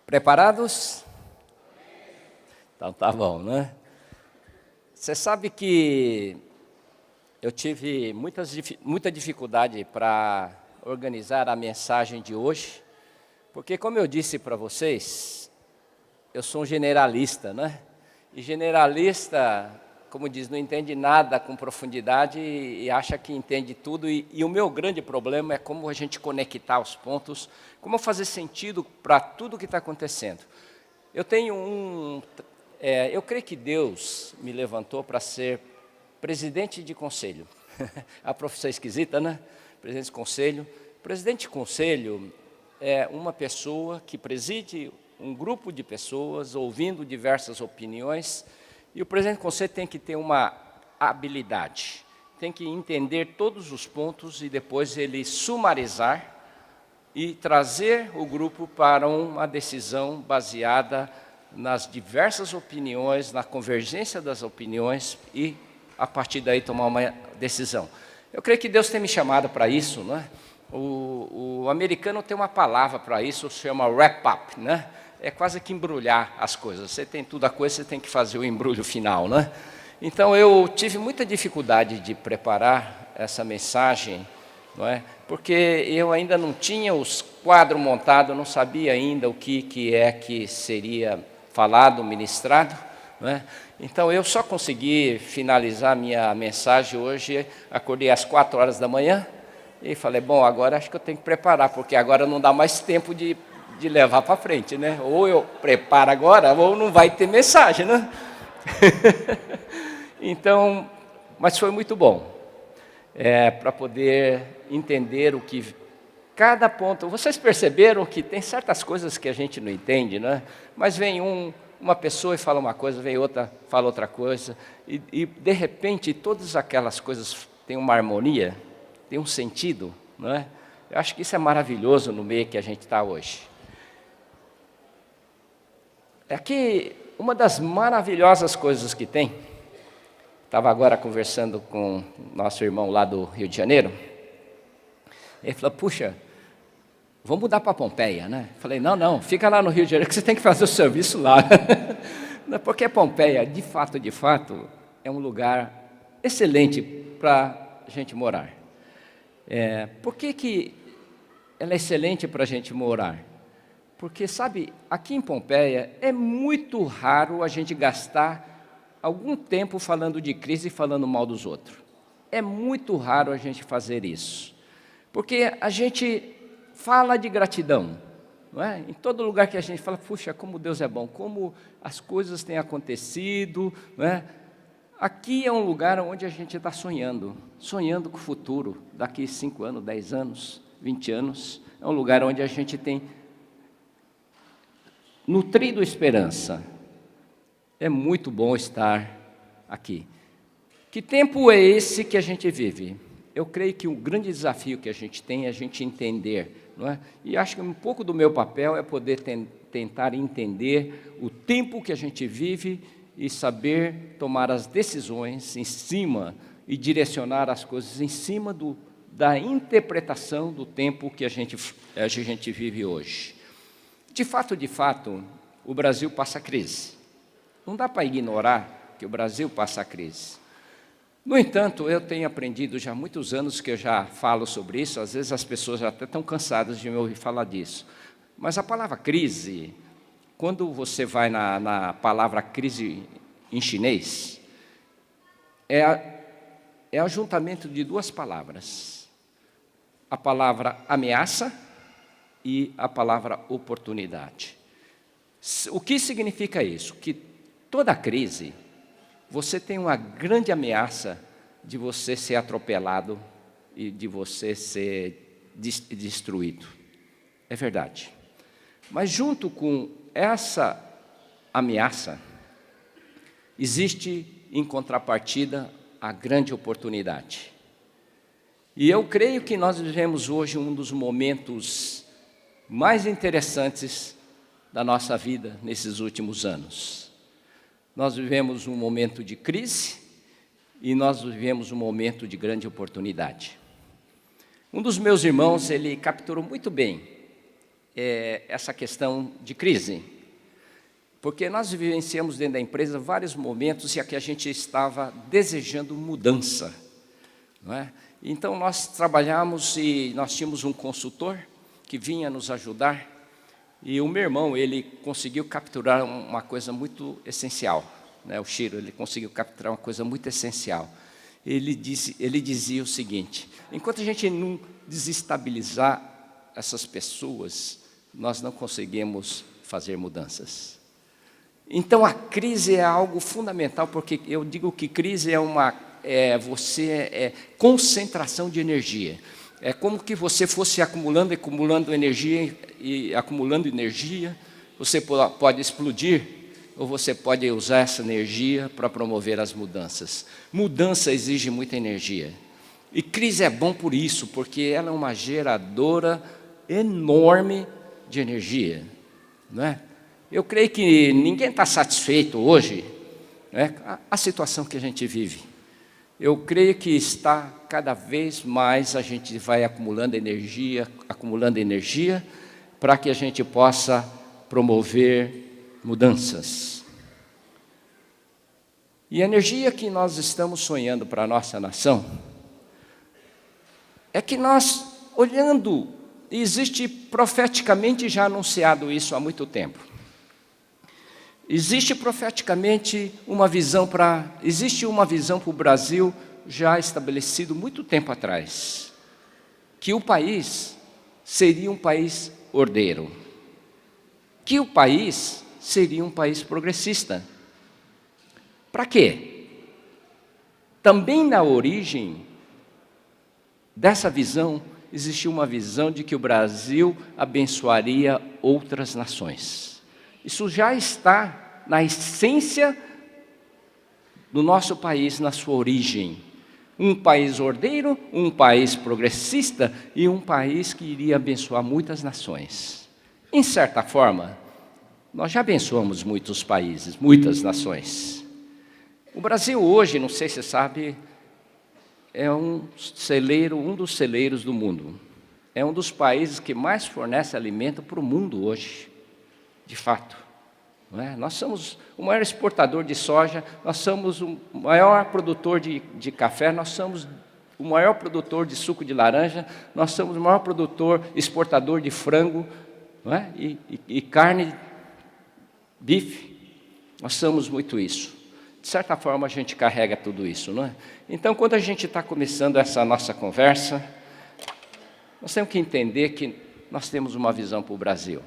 Preparados? Então tá bom, né? Você sabe que eu tive muita dificuldade para organizar a mensagem de hoje, porque como eu disse para vocês, eu sou um generalista, né? E generalista, como diz, não entende nada com profundidade e acha que entende tudo. E o meu grande problema é como a gente conectar os pontos, como fazer sentido para tudo que está acontecendo. Eu tenho eu creio que Deus me levantou para ser presidente de conselho. A profissão esquisita, né? Presidente de conselho. Presidente de conselho é uma pessoa que preside um grupo de pessoas, ouvindo diversas opiniões, e o presidente do conselho tem que ter uma habilidade, tem que entender todos os pontos e depois ele sumarizar e trazer o grupo para uma decisão baseada nas diversas opiniões, na convergência das opiniões e, a partir daí, tomar uma decisão. Eu creio que Deus tem me chamado para isso, né? O americano tem uma palavra para isso, chama wrap-up, né? É quase que embrulhar as coisas. Você tem tudo a coisa, você tem que fazer o embrulho final, né? Então, eu tive muita dificuldade de preparar essa mensagem, não é? Porque eu ainda não tinha os quadros montados, não sabia ainda o que é que seria falado, ministrado, não é? Então, eu só consegui finalizar minha mensagem hoje, acordei às 4 horas da manhã e falei, bom, agora acho que eu tenho que preparar, porque agora não dá mais tempo de levar para frente, né? Ou eu preparo agora, ou não vai ter mensagem, né? Então, mas foi muito bom, para poder entender o que cada ponto. Vocês perceberam que tem certas coisas que a gente não entende, né? Mas vem uma pessoa e fala uma coisa, vem outra, fala outra coisa, e de repente todas aquelas coisas têm uma harmonia, têm um sentido, não é? Eu acho que isso é maravilhoso no meio que a gente está hoje. Aqui, uma das maravilhosas coisas que tem, estava agora conversando com nosso irmão lá do Rio de Janeiro, ele falou, puxa, vou mudar para Pompeia, né? Falei, não, fica lá no Rio de Janeiro que você tem que fazer o serviço lá. Porque Pompeia, de fato, é um lugar excelente para a gente morar. Por que ela é excelente para a gente morar? Porque, sabe, aqui em Pompeia é muito raro a gente gastar algum tempo falando de crise e falando mal dos outros. É muito raro a gente fazer isso. Porque a gente fala de gratidão, não é? Em todo lugar que a gente fala, puxa, como Deus é bom, como as coisas têm acontecido, não é? Aqui é um lugar onde a gente está sonhando com o futuro, daqui 5 anos, 10 anos, 20 anos. É um lugar onde a gente tem nutrido esperança. É muito bom estar aqui. Que tempo é esse que a gente vive? Eu creio que o grande desafio que a gente tem é a gente entender, não é? E acho que um pouco do meu papel é poder tentar entender o tempo que a gente vive e saber tomar as decisões em cima e direcionar as coisas em cima da interpretação do tempo que a gente vive hoje. De fato, o Brasil passa crise. Não dá para ignorar que o Brasil passa crise. No entanto, eu tenho aprendido já há muitos anos que eu já falo sobre isso, às vezes as pessoas já até estão cansadas de me ouvir falar disso. Mas a palavra crise, quando você vai na palavra crise em chinês, é ajuntamento de 2 palavras. A palavra ameaça e a palavra oportunidade. O que significa isso? Que toda crise, você tem uma grande ameaça de você ser atropelado e de você ser destruído. É verdade. Mas junto com essa ameaça, existe em contrapartida a grande oportunidade. E eu creio que nós vivemos hoje um dos momentos mais interessantes da nossa vida nesses últimos anos. Nós vivemos um momento de crise e nós vivemos um momento de grande oportunidade. Um dos meus irmãos, ele capturou muito bem essa questão de crise. Porque nós vivenciamos dentro da empresa vários momentos em que a gente estava desejando mudança, não é? Então, nós trabalhamos e nós tínhamos um consultor que vinha nos ajudar, e o meu irmão, ele conseguiu capturar uma coisa muito essencial, né? O Chiro, ele conseguiu capturar uma coisa muito essencial. Ele dizia o seguinte: enquanto a gente não desestabilizar essas pessoas, nós não conseguimos fazer mudanças. Então, a crise é algo fundamental, porque eu digo que crise é concentração de energia. É como que você fosse acumulando energia e acumulando energia. Você pode explodir, ou você pode usar essa energia para promover as mudanças. Mudança exige muita energia. E crise é bom por isso, porque ela é uma geradora enorme de energia, não é? Eu creio que ninguém está satisfeito hoje, né, a situação que a gente vive. Eu creio que está cada vez mais, a gente vai acumulando energia, para que a gente possa promover mudanças. E a energia que nós estamos sonhando para a nossa nação é que nós, olhando, existe profeticamente já anunciado isso há muito tempo. Existe profeticamente existe uma visão para o Brasil já estabelecido muito tempo atrás, que o país seria um país ordeiro, que o país seria um país progressista. Para quê? Também na origem dessa visão, existia uma visão de que o Brasil abençoaria outras nações. Isso já está na essência do nosso país, na sua origem. Um país ordeiro, um país progressista e um país que iria abençoar muitas nações. Em certa forma, nós já abençoamos muitos países, muitas nações. O Brasil hoje, não sei se você sabe, é um dos celeiros do mundo. É um dos países que mais fornece alimento para o mundo hoje. De fato, não é? Nós somos o maior exportador de soja, nós somos o maior produtor de café, nós somos o maior produtor de suco de laranja, nós somos o maior exportador de frango, não é? E carne, bife, nós somos muito isso. De certa forma, a gente carrega tudo isso, não é? Então, quando a gente está começando essa nossa conversa, nós temos que entender que nós temos uma visão para o Brasil.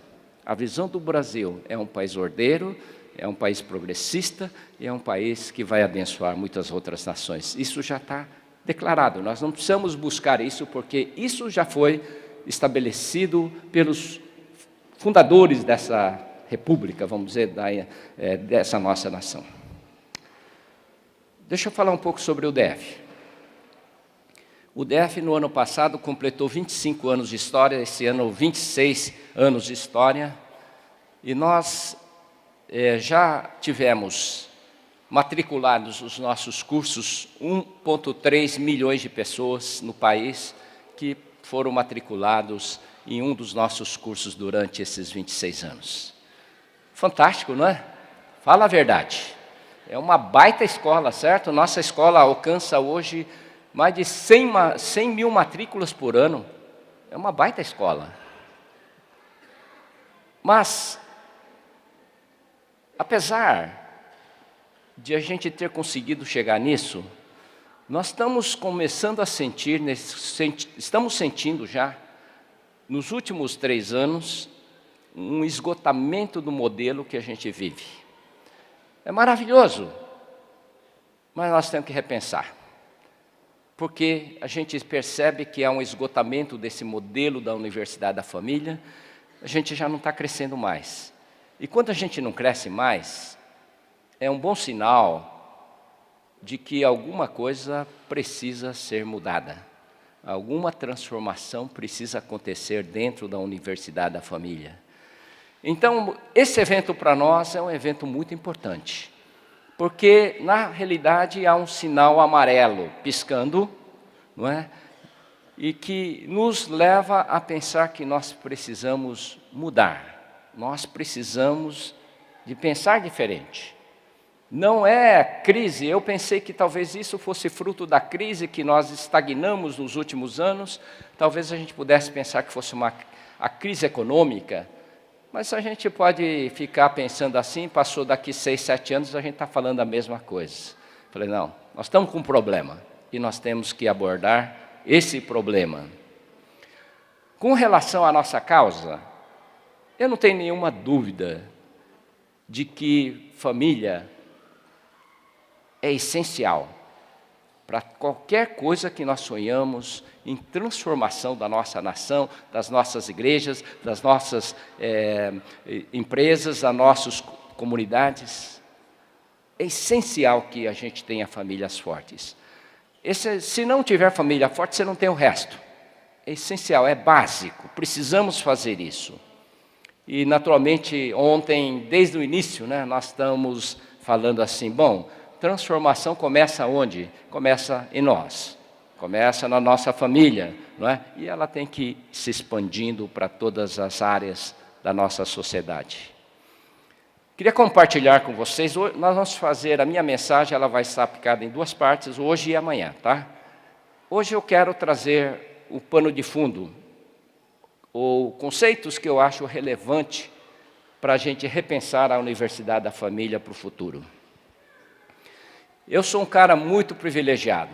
A visão do Brasil é um país ordeiro, é um país progressista e é um país que vai abençoar muitas outras nações. Isso já está declarado, nós não precisamos buscar isso, porque isso já foi estabelecido pelos fundadores dessa república, vamos dizer, dessa nossa nação. Deixa eu falar um pouco sobre o DF. O DF, no ano passado, completou 25 anos de história, esse ano 26 anos de história, e nós já tivemos matriculados os nossos cursos 1,3 milhões de pessoas no país que foram matriculados em um dos nossos cursos durante esses 26 anos. Fantástico, não é? Fala a verdade. É uma baita escola, certo? Nossa escola alcança hoje mais de 100 mil matrículas por ano. É uma baita escola. Mas, apesar de a gente ter conseguido chegar nisso, nós estamos começando a sentir, estamos sentindo já, nos últimos 3 anos, um esgotamento do modelo que a gente vive. É maravilhoso, mas nós temos que repensar. Porque a gente percebe que há um esgotamento desse modelo da Universidade da Família, a gente já não está crescendo mais. E quando a gente não cresce mais, é um bom sinal de que alguma coisa precisa ser mudada. Alguma transformação precisa acontecer dentro da Universidade da Família. Então, esse evento para nós é um evento muito importante, porque, na realidade, há um sinal amarelo piscando, não é? e que nos leva a pensar que nós precisamos mudar. Nós precisamos de pensar diferente. Não é crise, eu pensei que talvez isso fosse fruto da crise que nós estagnamos nos últimos anos, talvez a gente pudesse pensar que fosse a crise econômica, mas a gente pode ficar pensando assim, passou daqui 6, 7 anos, a gente está falando a mesma coisa. Falei, não, nós estamos com um problema e nós temos que abordar esse problema. Com relação à nossa causa, eu não tenho nenhuma dúvida de que família é essencial para qualquer coisa que nós sonhamos em transformação da nossa nação, das nossas igrejas, das nossas empresas, das nossas comunidades. É essencial que a gente tenha famílias fortes. Se não tiver família forte, você não tem o resto. É essencial, é básico, precisamos fazer isso. E, naturalmente, ontem, desde o início, nós estamos falando assim, bom, transformação começa onde? Começa em nós, começa na nossa família, não é? E ela tem que ir se expandindo para todas as áreas da nossa sociedade. Queria compartilhar com vocês, nós vamos fazer, a minha mensagem ela vai estar aplicada em 2 partes, hoje e amanhã, tá? Hoje eu quero trazer o pano de fundo, ou conceitos que eu acho relevante para a gente repensar a Universidade da Família para o futuro. Eu sou um cara muito privilegiado.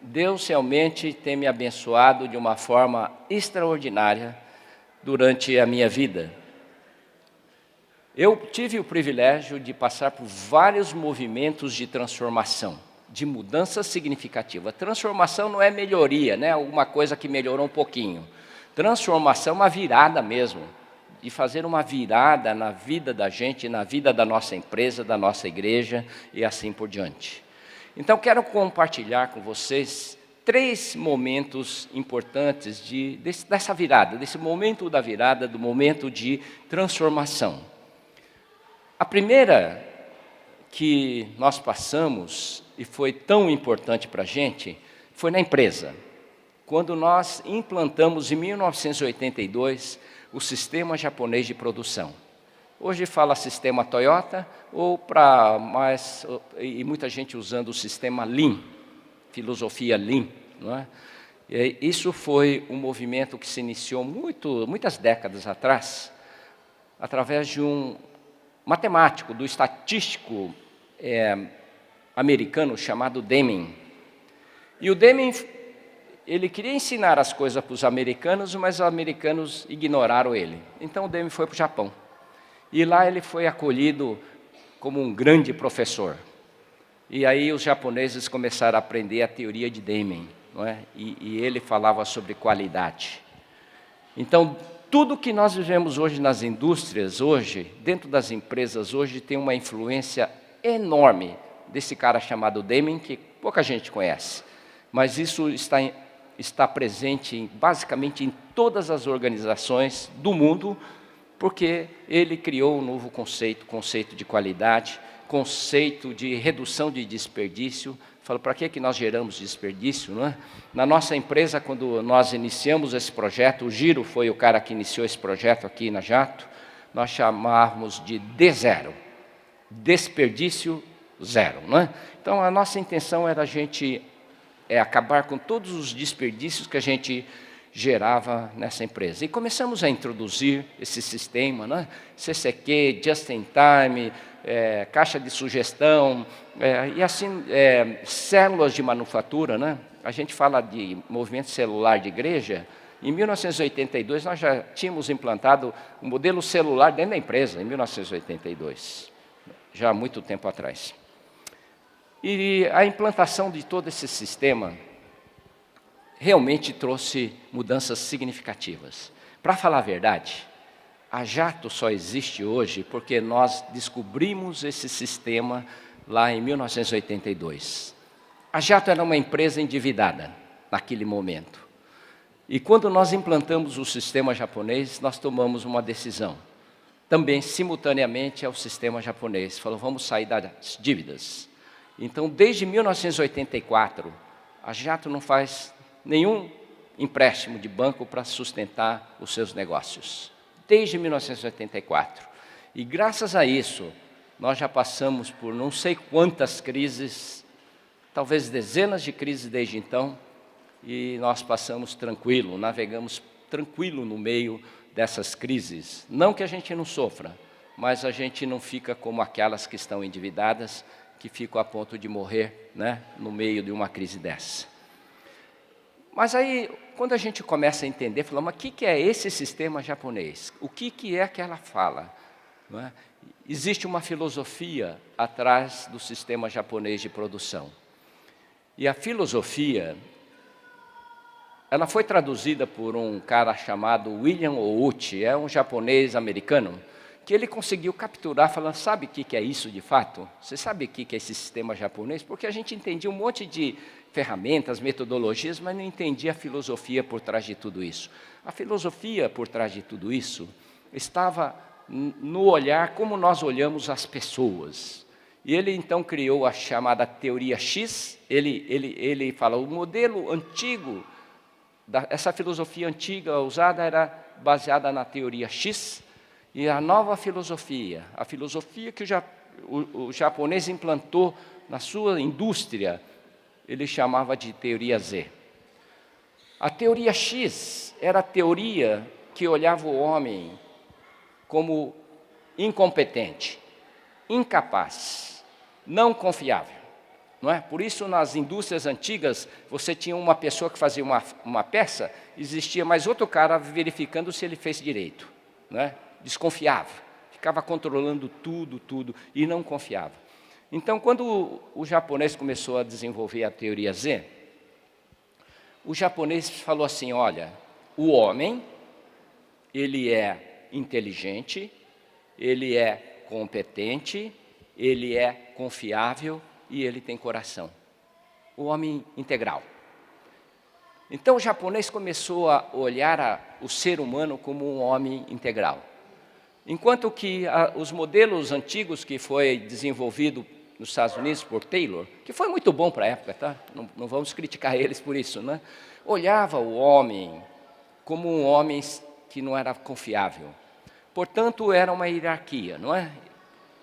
Deus realmente tem me abençoado de uma forma extraordinária durante a minha vida. Eu tive o privilégio de passar por vários movimentos de transformação, de mudança significativa. Transformação não é melhoria, alguma coisa que melhorou um pouquinho. Transformação é uma virada mesmo, de fazer uma virada na vida da gente, na vida da nossa empresa, da nossa igreja e assim por diante. Então, quero compartilhar com vocês 3 momentos importantes dessa virada, desse momento da virada, do momento de transformação. A primeira que nós passamos, e foi tão importante para a gente, foi na empresa. Quando nós implantamos, em 1982, o sistema japonês de produção. Hoje fala sistema Toyota, e muita gente usando o sistema Lean, filosofia Lean, não é? E isso foi um movimento que se iniciou muitas décadas atrás, através de um matemático, do estatístico americano chamado Deming. E o Deming, ele queria ensinar as coisas para os americanos, mas os americanos ignoraram ele. Então o Deming foi para o Japão. E lá ele foi acolhido como um grande professor. E aí os japoneses começaram a aprender a teoria de Deming, não é? E ele falava sobre qualidade. Então, tudo que nós vivemos hoje nas indústrias, hoje, dentro das empresas, hoje tem uma influência enorme desse cara chamado Deming, que pouca gente conhece. Mas isso está presente basicamente em todas as organizações do mundo, porque ele criou um novo conceito de qualidade, conceito de redução de desperdício. Falou, para que nós geramos desperdício, não é? Na nossa empresa, quando nós iniciamos esse projeto, o Giro foi o cara que iniciou esse projeto aqui na Jato, nós chamávamos de D0, desperdício zero, não é? Então, a nossa intenção era a gente acabar com todos os desperdícios que a gente gerava nessa empresa. E começamos a introduzir esse sistema, né? CCQ, Just in Time, caixa de sugestão, e assim, células de manufatura, né? A gente fala de movimento celular de igreja. Em 1982, nós já tínhamos implantado um modelo celular dentro da empresa, em 1982, já há muito tempo atrás. E a implantação de todo esse sistema realmente trouxe mudanças significativas. Para falar a verdade, a Jato só existe hoje porque nós descobrimos esse sistema lá em 1982. A Jato era uma empresa endividada naquele momento. E quando nós implantamos o sistema japonês, nós tomamos uma decisão. Também, simultaneamente, ao sistema japonês. Falou, vamos sair das dívidas. Então, desde 1984, a Jato não faz nenhum empréstimo de banco para sustentar os seus negócios, desde 1984. E graças a isso, nós já passamos por não sei quantas crises, talvez dezenas de crises desde então, e nós passamos tranquilo, navegamos tranquilo no meio dessas crises. Não que a gente não sofra, mas a gente não fica como aquelas que estão endividadas, que ficam a ponto de morrer, né, no meio de uma crise dessa. Mas aí, quando a gente começa a entender, falamos, mas o que é esse sistema japonês? O que é que ela fala? Não é? Existe uma filosofia atrás do sistema japonês de produção. E a filosofia, ela foi traduzida por um cara chamado William Ouchi, é um japonês americano, que ele conseguiu capturar, falando, sabe o que é isso de fato? Você sabe o que é esse sistema japonês? Porque a gente entendia um monte de ferramentas, metodologias, mas não entendia a filosofia por trás de tudo isso. A filosofia por trás de tudo isso estava no olhar como nós olhamos as pessoas. E ele então criou a chamada teoria X, ele fala, o modelo antigo, essa filosofia antiga usada era baseada na teoria X, e a nova filosofia, a filosofia que o japonês implantou na sua indústria, ele chamava de teoria Z. A teoria X era a teoria que olhava o homem como incompetente, incapaz, não confiável. Não é? Por isso, nas indústrias antigas, você tinha uma pessoa que fazia uma peça, existia mais outro cara verificando se ele fez direito. Não é? Desconfiava, ficava controlando tudo, e não confiava. Então, quando o japonês começou a desenvolver a teoria Z, o japonês falou assim, olha, o homem, ele é inteligente, ele é competente, ele é confiável e ele tem coração. O homem integral. Então, o japonês começou a olhar o ser humano como um homem integral. Enquanto que os modelos antigos que foi desenvolvido nos Estados Unidos por Taylor, que foi muito bom para a época, tá? Não vamos criticar eles por isso, né? Olhava o homem como um homem que não era confiável. Portanto, era uma hierarquia, não é?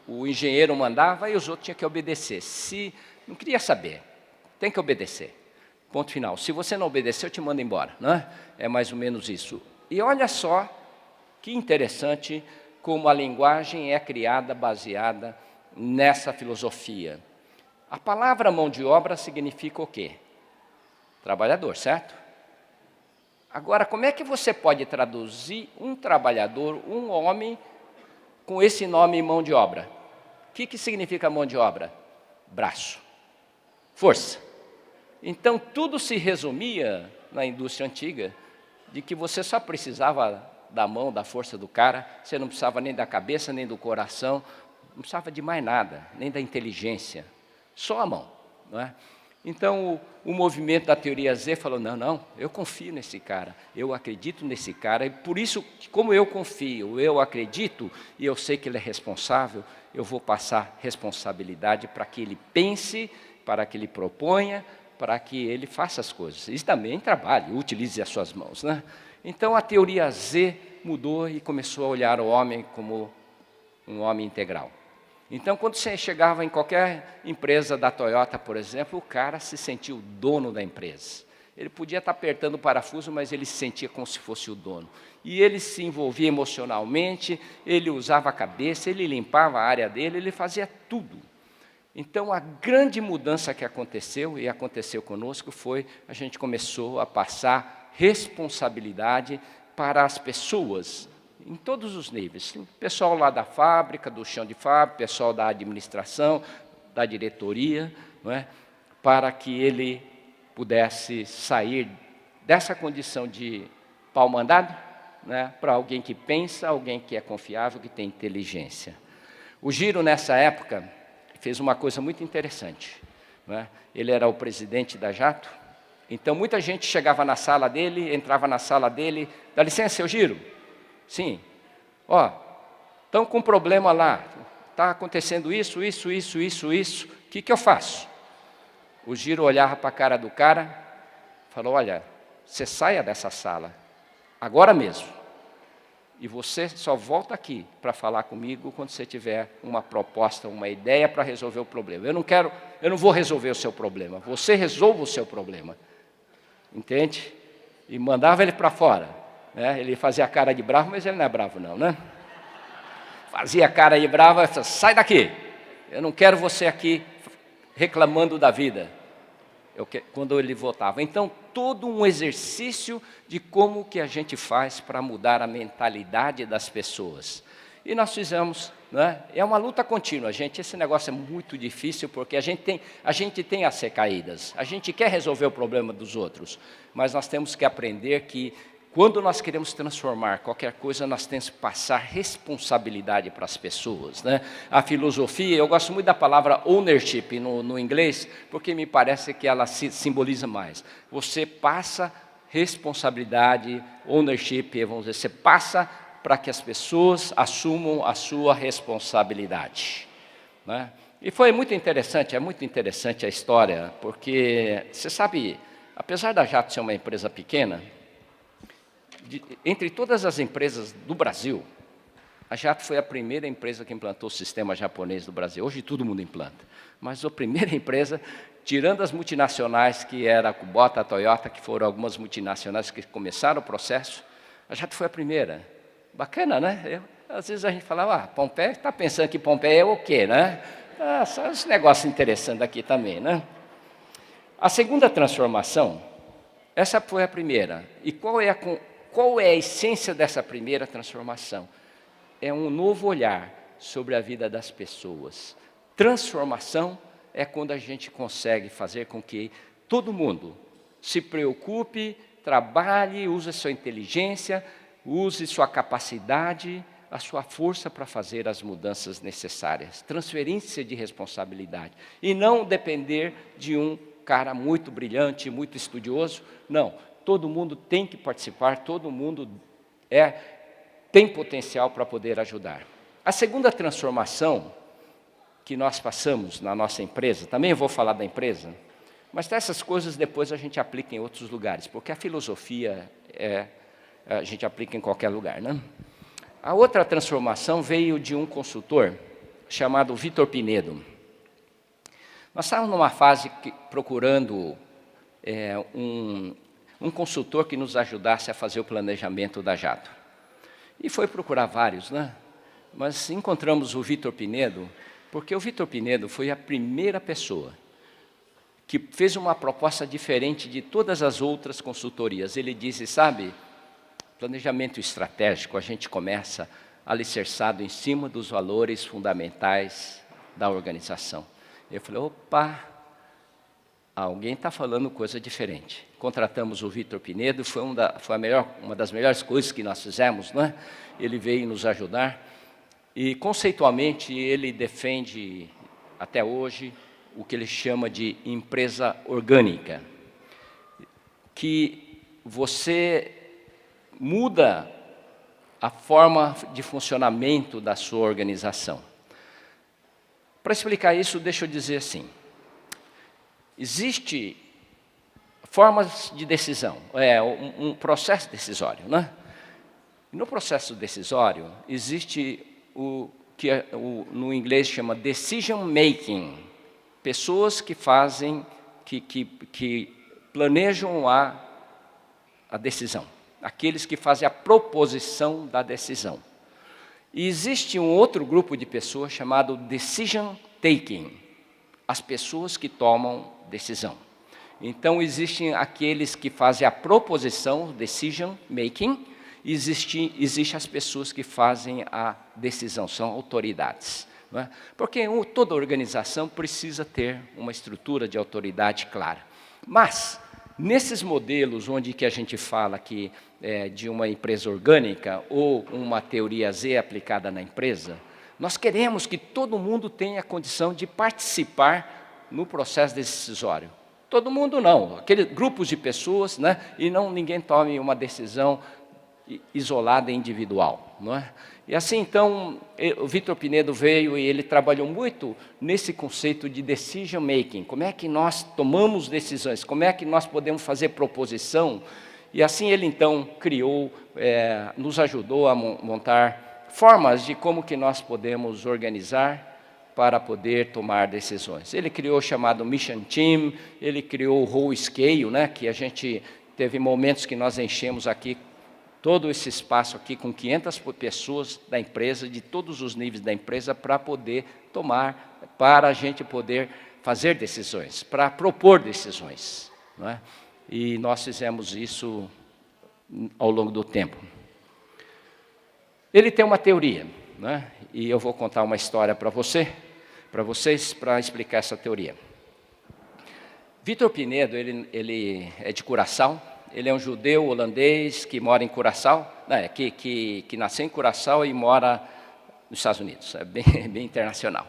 O engenheiro mandava e os outros tinham que obedecer. Se não queria saber, tem que obedecer. Ponto final. Se você não obedecer, eu te mando embora, não é? É mais ou menos isso. E olha só que interessante como a linguagem é criada baseada nessa filosofia. A palavra mão de obra significa o quê? Trabalhador, certo? Agora, como é que você pode traduzir um trabalhador, um homem, com esse nome mão de obra? O que significa mão de obra? Braço, força. Então, tudo se resumia, na indústria antiga, de que você só precisava da mão, da força do cara, você não precisava nem da cabeça, nem do coração, não precisava de mais nada, nem da inteligência, só a mão, não é? Então, o movimento da teoria Z falou, não, eu confio nesse cara, eu acredito nesse cara, e por isso, como eu confio, eu acredito, e eu sei que ele é responsável, eu vou passar responsabilidade para que ele pense, para que ele proponha, para que ele faça as coisas. Isso também trabalhe, utilize as suas mãos, né? Então, a teoria Z mudou e começou a olhar o homem como um homem integral. Então, quando você chegava em qualquer empresa da Toyota, por exemplo, o cara se sentia o dono da empresa. Ele podia estar apertando o parafuso, mas ele se sentia como se fosse o dono. E ele se envolvia emocionalmente, ele usava a cabeça, ele limpava a área dele, ele fazia tudo. Então, a grande mudança que aconteceu, e aconteceu conosco, foi a gente começou a passar responsabilidade para as pessoas, em todos os níveis. O pessoal lá da fábrica, do chão de fábrica, pessoal da administração, da diretoria, não é? Para que ele pudesse sair dessa condição de pau mandado, né? Para alguém que pensa, alguém que é confiável, que tem inteligência. O Giro, nessa época, fez uma coisa muito interessante, não é? Ele era o presidente da Jato, então muita gente chegava na sala dele, entrava na sala dele, dá licença, seu Giro? Sim. Ó, estão com um problema lá, está acontecendo isso, o que eu faço? O Giro olhava para a cara do cara, falou, olha, você saia dessa sala, agora mesmo. E você só volta aqui para falar comigo quando você tiver uma proposta, uma ideia para resolver o problema. Eu não vou resolver o seu problema, você resolva o seu problema. Entende? E mandava ele para fora. Né? Ele fazia cara de bravo, mas ele não é bravo não, né? Fazia cara de bravo, sai daqui. Eu não quero você aqui reclamando da vida. Quando ele voltava. Então, todo um exercício de como que a gente faz para mudar a mentalidade das pessoas. E nós fizemos, né? É uma luta contínua, gente. Esse negócio é muito difícil, porque a gente tem as recaídas. A gente quer resolver o problema dos outros, mas nós temos que aprender que, quando nós queremos transformar qualquer coisa, nós temos que passar responsabilidade para as pessoas. Né? A filosofia, eu gosto muito da palavra ownership no inglês, porque me parece que ela simboliza mais. Você passa responsabilidade, ownership, vamos dizer, você passa para que as pessoas assumam a sua responsabilidade. Né? E foi muito interessante, é muito interessante a história, porque, você sabe, apesar da Jato ser uma empresa pequena, entre todas as empresas do Brasil, a Jato foi a primeira empresa que implantou o sistema japonês do Brasil. Hoje todo mundo implanta, mas a primeira empresa, tirando as multinacionais, que era a Kubota, a Toyota, que foram algumas multinacionais que começaram o processo, a Jato foi a primeira. Bacana, né? Às vezes a gente falava, Pompeia está pensando que Pompeia é o quê, né? Só esse negócio interessante aqui também, né? A segunda transformação, essa foi a primeira. E qual é a essência dessa primeira transformação? É um novo olhar sobre a vida das pessoas. Transformação é quando a gente consegue fazer com que todo mundo se preocupe, trabalhe, use a sua inteligência, use sua capacidade, a sua força para fazer as mudanças necessárias. Transferência de responsabilidade. E não depender de um cara muito brilhante, muito estudioso. Não, todo mundo tem que participar, todo mundo tem potencial para poder ajudar. A segunda transformação que nós passamos na nossa empresa, também eu vou falar da empresa, mas essas coisas depois a gente aplica em outros lugares, porque a filosofia a gente aplica em qualquer lugar, né? A outra transformação veio de um consultor chamado Vitor Pinedo. Nós estávamos numa fase procurando um consultor que nos ajudasse a fazer o planejamento da Jato. E foi procurar vários, né? Mas encontramos o Vitor Pinedo, porque o Vitor Pinedo foi a primeira pessoa que fez uma proposta diferente de todas as outras consultorias. Ele disse, sabe, planejamento estratégico, a gente começa alicerçado em cima dos valores fundamentais da organização. Eu falei, opa, alguém está falando coisa diferente. Contratamos o Vitor Pinedo, foi uma das melhores coisas que nós fizemos, né? Ele veio nos ajudar e, conceitualmente, ele defende, até hoje, o que ele chama de empresa orgânica, que você muda a forma de funcionamento da sua organização. Para explicar isso, deixa eu dizer assim, existe formas de decisão, um processo decisório, né? No processo decisório, existe o que no inglês chama decision making, pessoas que fazem, que planejam a decisão, aqueles que fazem a proposição da decisão. E existe um outro grupo de pessoas chamado decision taking, as pessoas que tomam decisão. Então, existem aqueles que fazem a proposição, decision making, e existem as pessoas que fazem a decisão, são autoridades. Não é? Porque toda organização precisa ter uma estrutura de autoridade clara. Mas, nesses modelos onde que a gente fala que de uma empresa orgânica ou uma teoria Z aplicada na empresa, nós queremos que todo mundo tenha a condição de participar no processo decisório. Todo mundo não, aqueles grupos de pessoas, né, e não ninguém tome uma decisão isolada e individual. Não é? E assim, então, o Vitor Pinedo veio e ele trabalhou muito nesse conceito de decision making. Como é que nós tomamos decisões? Como é que nós podemos fazer proposição? E assim ele então criou, nos ajudou a montar formas de como que nós podemos organizar para poder tomar decisões. Ele criou o chamado Mission Team, ele criou o Whole Scale, né, que a gente teve momentos que nós enchemos aqui, todo esse espaço aqui com 500 pessoas da empresa, de todos os níveis da empresa, para poder tomar, para a gente poder fazer decisões, para propor decisões, não é? E nós fizemos isso ao longo do tempo. Ele tem uma teoria, né? E eu vou contar uma história para vocês, para explicar essa teoria. Vitor Pinedo, ele é de Curaçao, ele é um judeu holandês que mora em Curaçao, que nasceu em Curaçao e mora nos Estados Unidos, é bem internacional.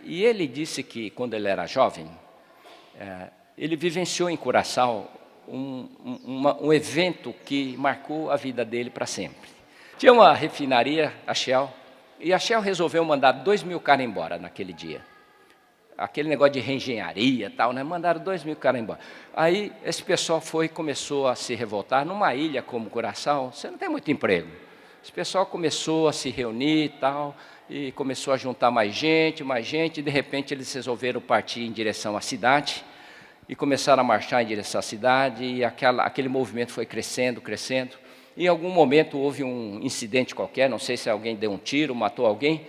E ele disse que, quando ele era jovem, ele vivenciou em Curaçao um evento que marcou a vida dele para sempre. Tinha uma refinaria, a Shell, e a Shell resolveu mandar 2.000 caras embora naquele dia. Aquele negócio de reengenharia e tal, né? Mandaram 2.000 caras embora. Aí esse pessoal começou a se revoltar. Numa ilha como Curaçao, você não tem muito emprego. Esse pessoal começou a se reunir e tal, e começou a juntar mais gente, e de repente eles resolveram partir em direção à cidade, e começaram a marchar em direção à cidade, e aquele movimento foi crescendo. Em algum momento houve um incidente qualquer, não sei se alguém deu um tiro, matou alguém.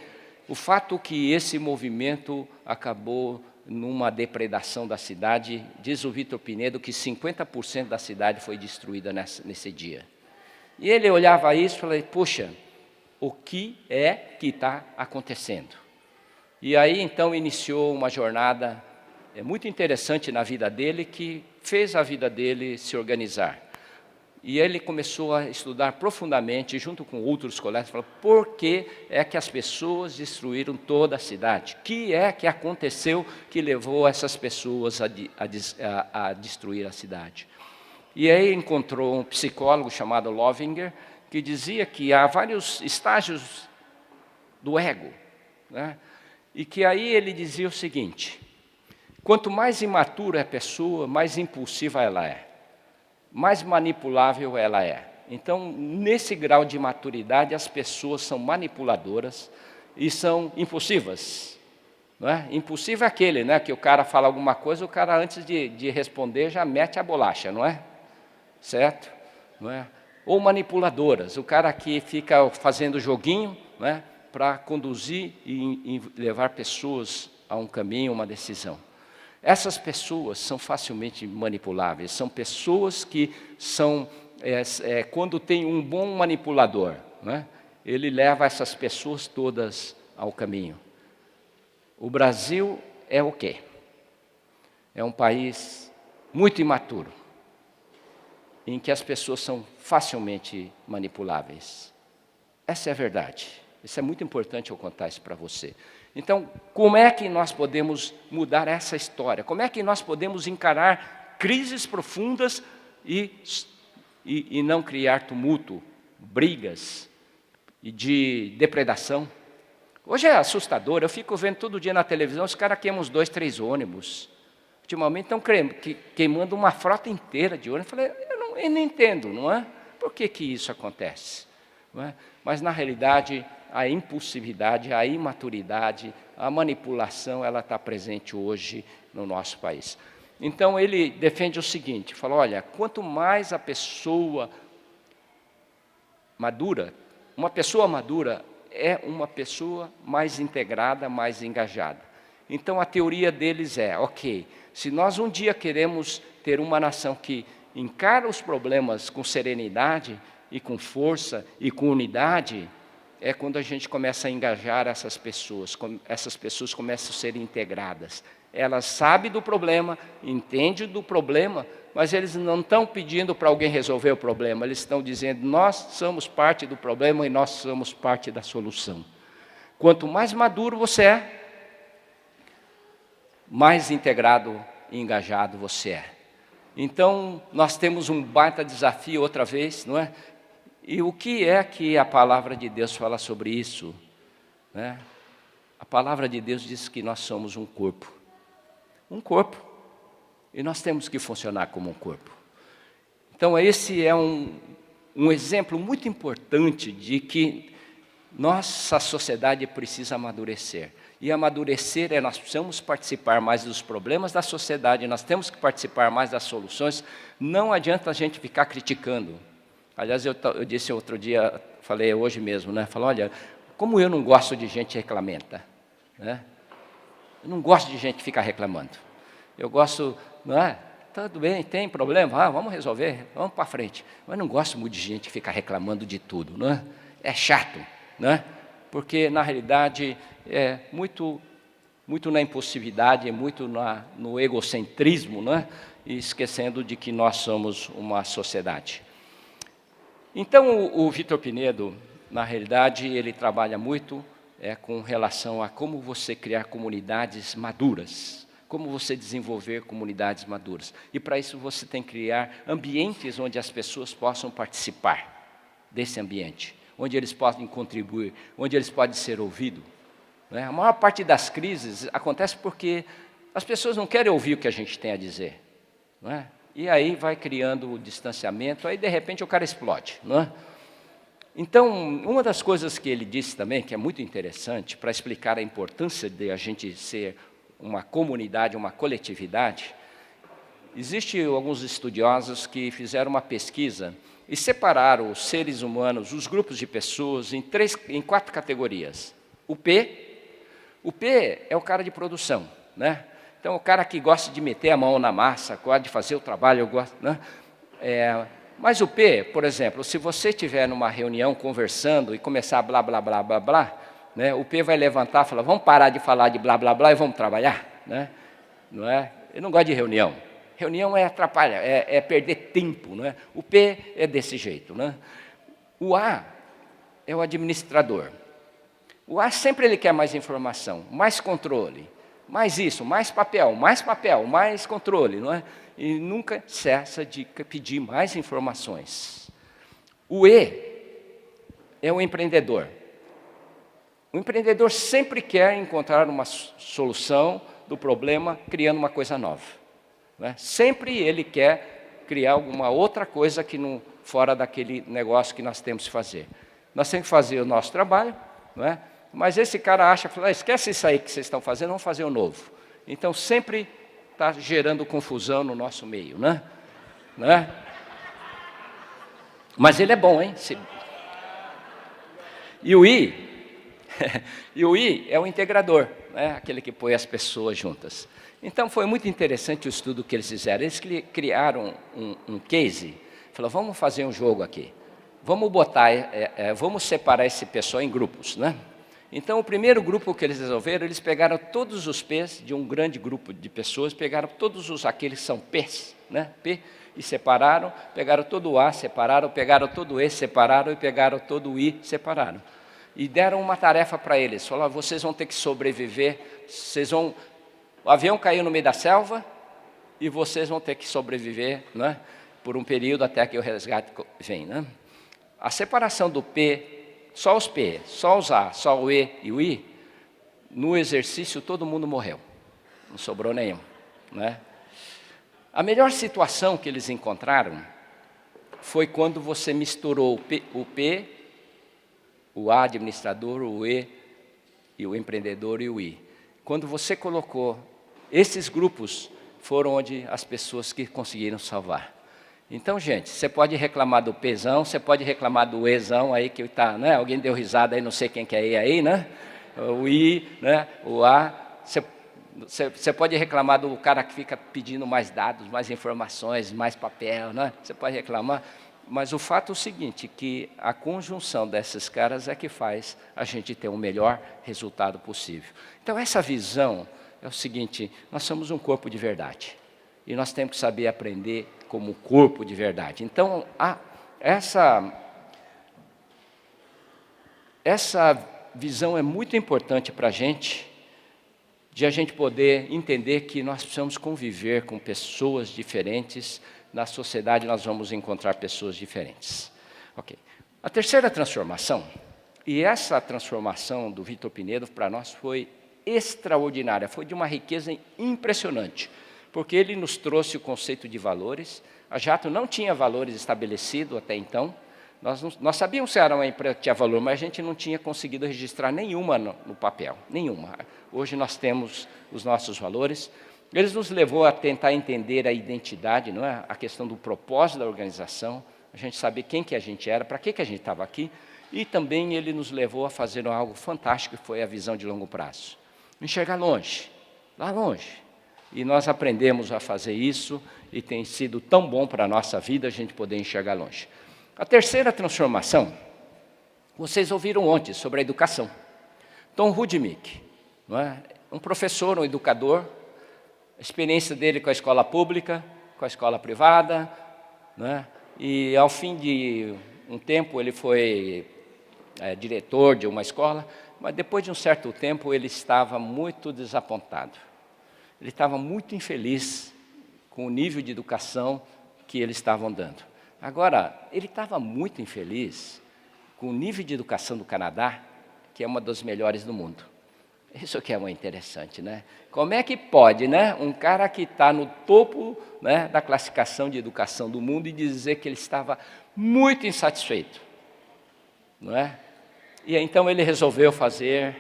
O fato que esse movimento acabou numa depredação da cidade, diz o Vitor Pinedo que 50% da cidade foi destruída nesse dia. E ele olhava isso e falava, puxa, o que é que está acontecendo? E aí então iniciou uma jornada muito interessante na vida dele, que fez a vida dele se organizar. E ele começou a estudar profundamente, junto com outros colegas, falou, por que é que as pessoas destruíram toda a cidade? O que é que aconteceu que levou essas pessoas a destruir a cidade? E aí encontrou um psicólogo chamado Lovinger, que dizia que há vários estágios do ego, né? E que aí ele dizia o seguinte, quanto mais imatura é a pessoa, mais impulsiva ela é. Mais manipulável ela é. Então, nesse grau de maturidade, as pessoas são manipuladoras e são impulsivas. Não é? Impulsivo é aquele, né, que o cara fala alguma coisa, o cara antes de responder já mete a bolacha, não é? Certo? Não é? Ou manipuladoras, o cara que fica fazendo joguinho, né, para conduzir e levar pessoas a um caminho, uma decisão. Essas pessoas são facilmente manipuláveis, são pessoas que são, quando tem um bom manipulador, né, ele leva essas pessoas todas ao caminho. O Brasil é o quê? É um país muito imaturo, em que as pessoas são facilmente manipuláveis. Essa é a verdade. Isso é muito importante eu contar isso para você. Então, como é que nós podemos mudar essa história? Como é que nós podemos encarar crises profundas e não criar tumulto, brigas e de depredação? Hoje é assustador, eu fico vendo todo dia na televisão, os caras queimam uns 2, 3 ônibus. Ultimamente estão queimando uma frota inteira de ônibus. Eu falei, eu não entendo, não é? Por que isso acontece? Não é? Mas, na realidade, a impulsividade, a imaturidade, a manipulação, ela está presente hoje no nosso país. Então, ele defende o seguinte, fala, olha, quanto mais a pessoa madura, uma pessoa madura é uma pessoa mais integrada, mais engajada. Então, a teoria deles é, ok, se nós um dia queremos ter uma nação que encara os problemas com serenidade e com força e com unidade, é quando a gente começa a engajar essas pessoas começam a ser integradas. Elas sabem do problema, entendem do problema, mas eles não estão pedindo para alguém resolver o problema, eles estão dizendo, nós somos parte do problema e nós somos parte da solução. Quanto mais maduro você é, mais integrado e engajado você é. Então, nós temos um baita desafio outra vez, não é? E o que é que a palavra de Deus fala sobre isso? Né? A palavra de Deus diz que nós somos um corpo. Um corpo. E nós temos que funcionar como um corpo. Então, esse é um exemplo muito importante de que nossa sociedade precisa amadurecer. E amadurecer nós precisamos participar mais dos problemas da sociedade, nós temos que participar mais das soluções. Não adianta a gente ficar criticando. Aliás, eu disse outro dia, falei hoje mesmo, né? Falei, olha, como eu não gosto de gente reclamenta, né? Eu não gosto de gente que fica reclamando. Eu gosto, não é? Tudo bem, tem problema? Vamos resolver, vamos para frente. Mas não gosto muito de gente que fica reclamando de tudo, não é? É chato, né? Porque, na realidade, é muito na impulsividade, muito no egocentrismo, né? E esquecendo de que nós somos uma sociedade. Então, o Vitor Pinedo, na realidade, ele trabalha muito com relação a como você criar comunidades maduras, como você desenvolver comunidades maduras. E, para isso, você tem que criar ambientes onde as pessoas possam participar desse ambiente, onde eles podem contribuir, onde eles podem ser ouvidos. Né? A maior parte das crises acontece porque as pessoas não querem ouvir o que a gente tem a dizer. Não é? E aí vai criando o distanciamento, aí de repente o cara explode. Não é? Então, uma das coisas que ele disse também, que é muito interessante, para explicar a importância de a gente ser uma comunidade, uma coletividade, existem alguns estudiosos que fizeram uma pesquisa e separaram os seres humanos, os grupos de pessoas, em 4 categorias. O P é o cara de produção, né? Então, o cara que gosta de meter a mão na massa, gosta de fazer o trabalho, né? Mas o P, por exemplo, se você estiver numa reunião conversando e começar a blá, blá, blá, blá, blá, né? O P vai levantar e falar, vamos parar de falar de blá, blá, blá e vamos trabalhar, né? Não é? Eu não gosto de reunião. Reunião é atrapalhar, é perder tempo, não é? O P é desse jeito, né? O A é o administrador. O A sempre ele quer mais informação, mais controle, mais isso, mais papel, mais controle, não é? E nunca cessa de pedir mais informações. O E é o empreendedor. O empreendedor sempre quer encontrar uma solução do problema, criando uma coisa nova. Não é? Sempre ele quer criar alguma outra coisa que não, fora daquele negócio que nós temos que fazer. Nós temos que fazer o nosso trabalho, não é? Mas esse cara acha, fala, esquece isso aí que vocês estão fazendo, vamos fazer o novo. Então, sempre está gerando confusão no nosso meio, né? Mas ele é bom, hein? E o I, e o I é o integrador, né? Aquele que põe as pessoas juntas. Então, foi muito interessante o estudo que eles fizeram. Eles criaram um case, falaram, vamos fazer um jogo aqui. Vamos vamos separar esse pessoal em grupos, né? Então, o primeiro grupo que eles resolveram, eles pegaram todos os P's de um grande grupo de pessoas, pegaram todos aqueles que são P's, né? P, e separaram, pegaram todo o A, separaram, pegaram todo o E, separaram, e pegaram todo o I, separaram. E deram uma tarefa para eles, falaram, vocês vão ter que sobreviver, o avião caiu no meio da selva, e vocês vão ter que sobreviver, né? Por um período até que o resgate venha, né? A separação do P, só os P, só os A, só o E e o I, no exercício todo mundo morreu, não sobrou nenhum, né? A melhor situação que eles encontraram foi quando você misturou o P, o A administrador, o E e o empreendedor e o I. Quando você colocou, esses grupos foram onde as pessoas que conseguiram salvar. Então, gente, você pode reclamar do Pzão, você pode reclamar do Ezão aí que está, né? Alguém deu risada aí, não sei quem que é E aí, né? O I, né? O A. Você pode reclamar do cara que fica pedindo mais dados, mais informações, mais papel, né? Você pode reclamar, mas o fato é o seguinte, que a conjunção desses caras é que faz a gente ter o melhor resultado possível. Então, essa visão é o seguinte, nós somos um corpo de verdade. E nós temos que saber aprender como corpo de verdade. Então, essa visão é muito importante para a gente, de a gente poder entender que nós precisamos conviver com pessoas diferentes. Na sociedade nós vamos encontrar pessoas diferentes. Ok. A terceira transformação, e essa transformação do Vitor Pinedo para nós foi extraordinária, foi de uma riqueza impressionante, porque ele nos trouxe o conceito de valores, A Jato não tinha valores estabelecidos até então. Nós sabíamos que era uma empresa que tinha valor, mas a gente não tinha conseguido registrar nenhuma no papel, nenhuma. Hoje nós temos os nossos valores. Eles nos levou a tentar entender a identidade, não é? A questão do propósito da organização, a gente saber quem que a gente era, para que a gente estava aqui, e também ele nos levou a fazer algo fantástico, que foi a visão de longo prazo. Enxergar longe, lá longe. E nós aprendemos a fazer isso, e tem sido tão bom para a nossa vida a gente poder enxergar longe. A terceira transformação, vocês ouviram ontem sobre a educação. Tom Rudnick, não é? Um professor, um educador, a experiência dele com a escola pública, com a escola privada, não é? E ao fim de um tempo ele foi diretor de uma escola, mas depois de um certo tempo ele estava muito desapontado. Ele estava muito infeliz com o nível de educação que eles estavam dando. Agora, ele estava muito infeliz com o nível de educação do Canadá, que é uma das melhores do mundo. Isso que é muito interessante, né? Como é que pode, né, um cara que está no topo, né, da classificação de educação do mundo e dizer que ele estava muito insatisfeito, não é? E então ele resolveu fazer,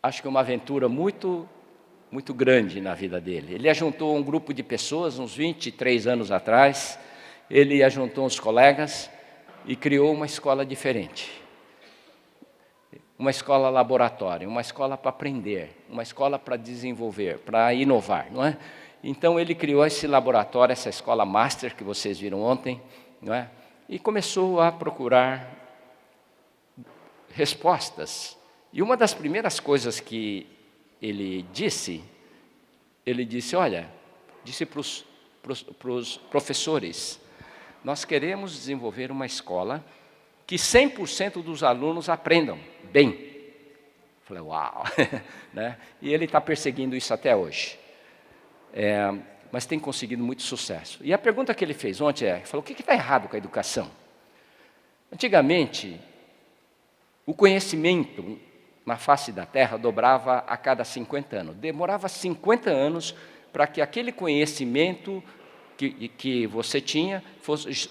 acho que uma aventura muito grande na vida dele. Ele ajuntou um grupo de pessoas, uns 23 anos atrás, ele ajuntou uns colegas e criou uma escola diferente. Uma escola laboratório, uma escola para aprender, uma escola para desenvolver, para inovar, não é? Então ele criou esse laboratório, essa escola master que vocês viram ontem, não é? E começou a procurar respostas. E uma das primeiras coisas que ele disse, olha, disse para os professores, nós queremos desenvolver uma escola que 100% dos alunos aprendam bem. Falei, uau! Né? E ele está perseguindo isso até hoje. Mas tem conseguido muito sucesso. E a pergunta que ele fez ontem falou, o que está errado com a educação? Antigamente, o conhecimento na face da Terra dobrava a cada 50 anos. Demorava 50 anos para que aquele conhecimento que você tinha,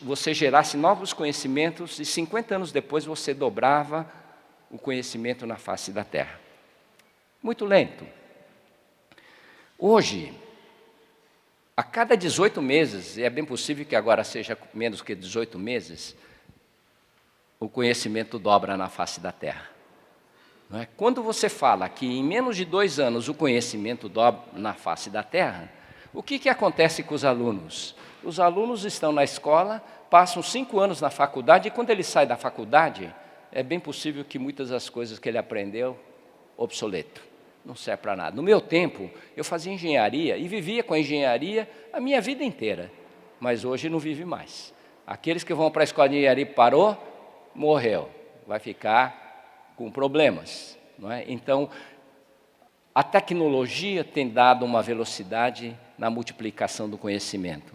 você gerasse novos conhecimentos, e 50 anos depois você dobrava o conhecimento na face da Terra. Muito lento. Hoje, a cada 18 meses, e é bem possível que agora seja menos que 18 meses, o conhecimento dobra na face da Terra. Não é? Quando você fala que em menos de 2 anos o conhecimento dobra na face da Terra, o que acontece com os alunos? Os alunos estão na escola, passam 5 anos na faculdade, e quando ele sai da faculdade, é bem possível que muitas das coisas que ele aprendeu, obsoleto, não serve para nada. No meu tempo, eu fazia engenharia e vivia com a engenharia a minha vida inteira, mas hoje não vive mais. Aqueles que vão para a escola de engenharia e parou, morreu, vai ficar com problemas, não é? Então, a tecnologia tem dado uma velocidade na multiplicação do conhecimento.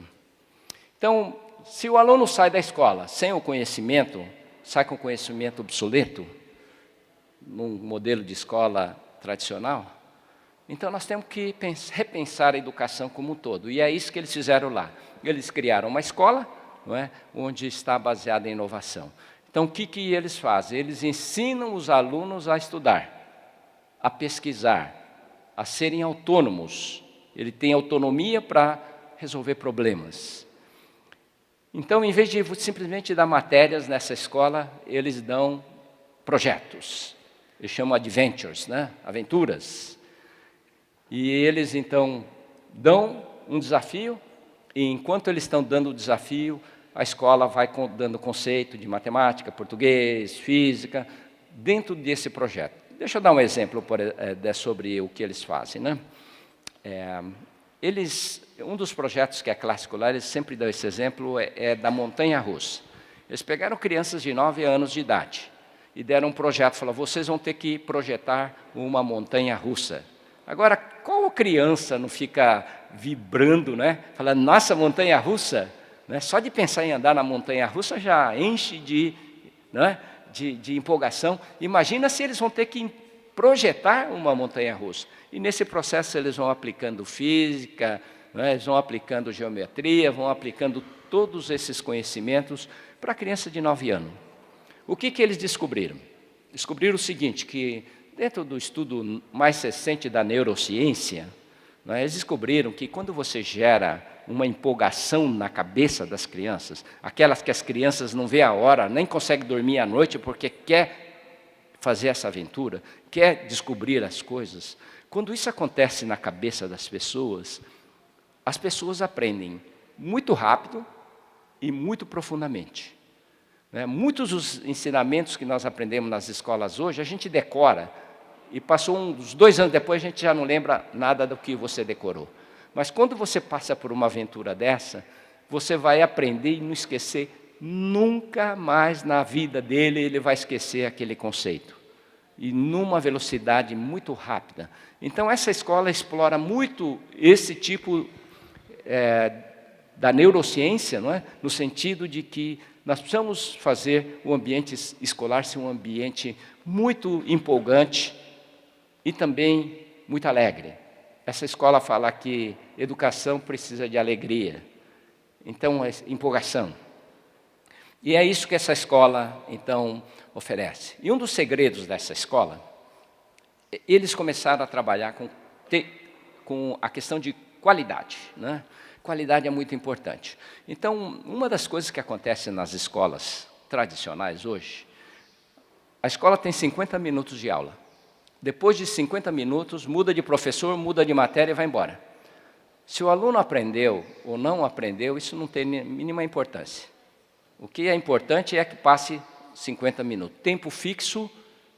Então, se o aluno sai da escola sem o conhecimento, sai com conhecimento obsoleto, num modelo de escola tradicional, então nós temos que repensar a educação como um todo. E é isso que eles fizeram lá. Eles criaram uma escola, não é, onde está baseada em inovação. Então, o que eles fazem? Eles ensinam os alunos a estudar, a pesquisar, a serem autônomos. Ele tem autonomia para resolver problemas. Então, em vez de simplesmente dar matérias nessa escola, eles dão projetos. Eles chamam adventures, né? Aventuras. E eles, então, dão um desafio, e enquanto eles estão dando o desafio, a escola vai dando conceito de matemática, português, física, dentro desse projeto. Deixa eu dar um exemplo sobre o que eles fazem, né? Um dos projetos que é clássico lá, eles sempre dão esse exemplo, é da montanha-russa. Eles pegaram crianças de 9 anos de idade e deram um projeto, falaram, vocês vão ter que projetar uma montanha-russa. Agora, qual criança não fica vibrando, né? Falando, nossa, montanha-russa? Né? Só de pensar em andar na montanha-russa já enche de empolgação. Imagina se eles vão ter que projetar uma montanha-russa. E nesse processo eles vão aplicando física, né? Eles vão aplicando geometria, vão aplicando todos esses conhecimentos para a criança de 9 anos. O que eles descobriram? Descobriram o seguinte, que dentro do estudo mais recente da neurociência, né, eles descobriram que quando você gera uma empolgação na cabeça das crianças, aquelas que as crianças não vê a hora, nem conseguem dormir à noite porque quer fazer essa aventura, quer descobrir as coisas, quando isso acontece na cabeça das pessoas, as pessoas aprendem muito rápido e muito profundamente. Muitos dos ensinamentos que nós aprendemos nas escolas hoje, a gente decora, e passou uns 2 anos depois, a gente já não lembra nada do que você decorou. Mas quando você passa por uma aventura dessa, você vai aprender e não esquecer, nunca mais na vida dele ele vai esquecer aquele conceito. E numa velocidade muito rápida. Então essa escola explora muito esse tipo da neurociência, não é? No sentido de que nós precisamos fazer o ambiente escolar ser um ambiente muito empolgante e também muito alegre. Essa escola fala que educação precisa de alegria, então é empolgação. E é isso que essa escola, então, oferece. E um dos segredos dessa escola, eles começaram a trabalhar com a questão de qualidade, né? Qualidade é muito importante. Então, uma das coisas que acontece nas escolas tradicionais hoje, a escola tem 50 minutos de aula. Depois de 50 minutos, muda de professor, muda de matéria e vai embora. Se o aluno aprendeu ou não aprendeu, isso não tem mínima importância. O que é importante é que passe 50 minutos. Tempo fixo,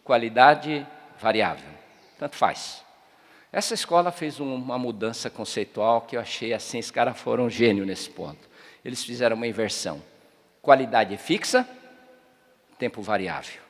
qualidade variável. Tanto faz. Essa escola fez uma mudança conceitual que eu achei assim, os caras foram gênio nesse ponto. Eles fizeram uma inversão. Qualidade fixa, tempo variável.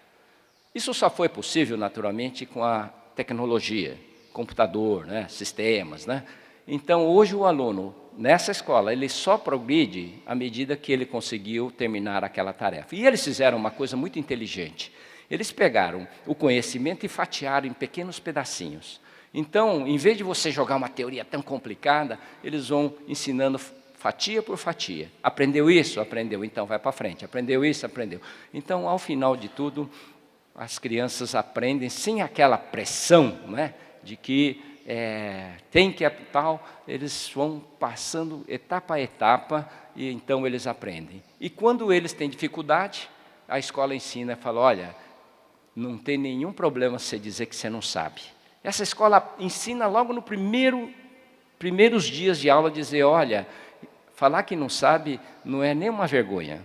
Isso só foi possível, naturalmente, com a tecnologia, computador, né, sistemas, né? Então, hoje o aluno, nessa escola, ele só progride à medida que ele conseguiu terminar aquela tarefa. E eles fizeram uma coisa muito inteligente. Eles pegaram o conhecimento e fatiaram em pequenos pedacinhos. Então, em vez de você jogar uma teoria tão complicada, eles vão ensinando fatia por fatia. Aprendeu isso? Aprendeu, então vai para frente. Aprendeu isso? Aprendeu. Então, ao final de tudo, as crianças aprendem sem aquela pressão, né, de que tem que tal, eles vão passando etapa a etapa e então eles aprendem. E quando eles têm dificuldade, a escola ensina e fala, olha, não tem nenhum problema você dizer que você não sabe. Essa escola ensina logo no primeiros dias de aula, dizer, olha, falar que não sabe não é nem uma vergonha.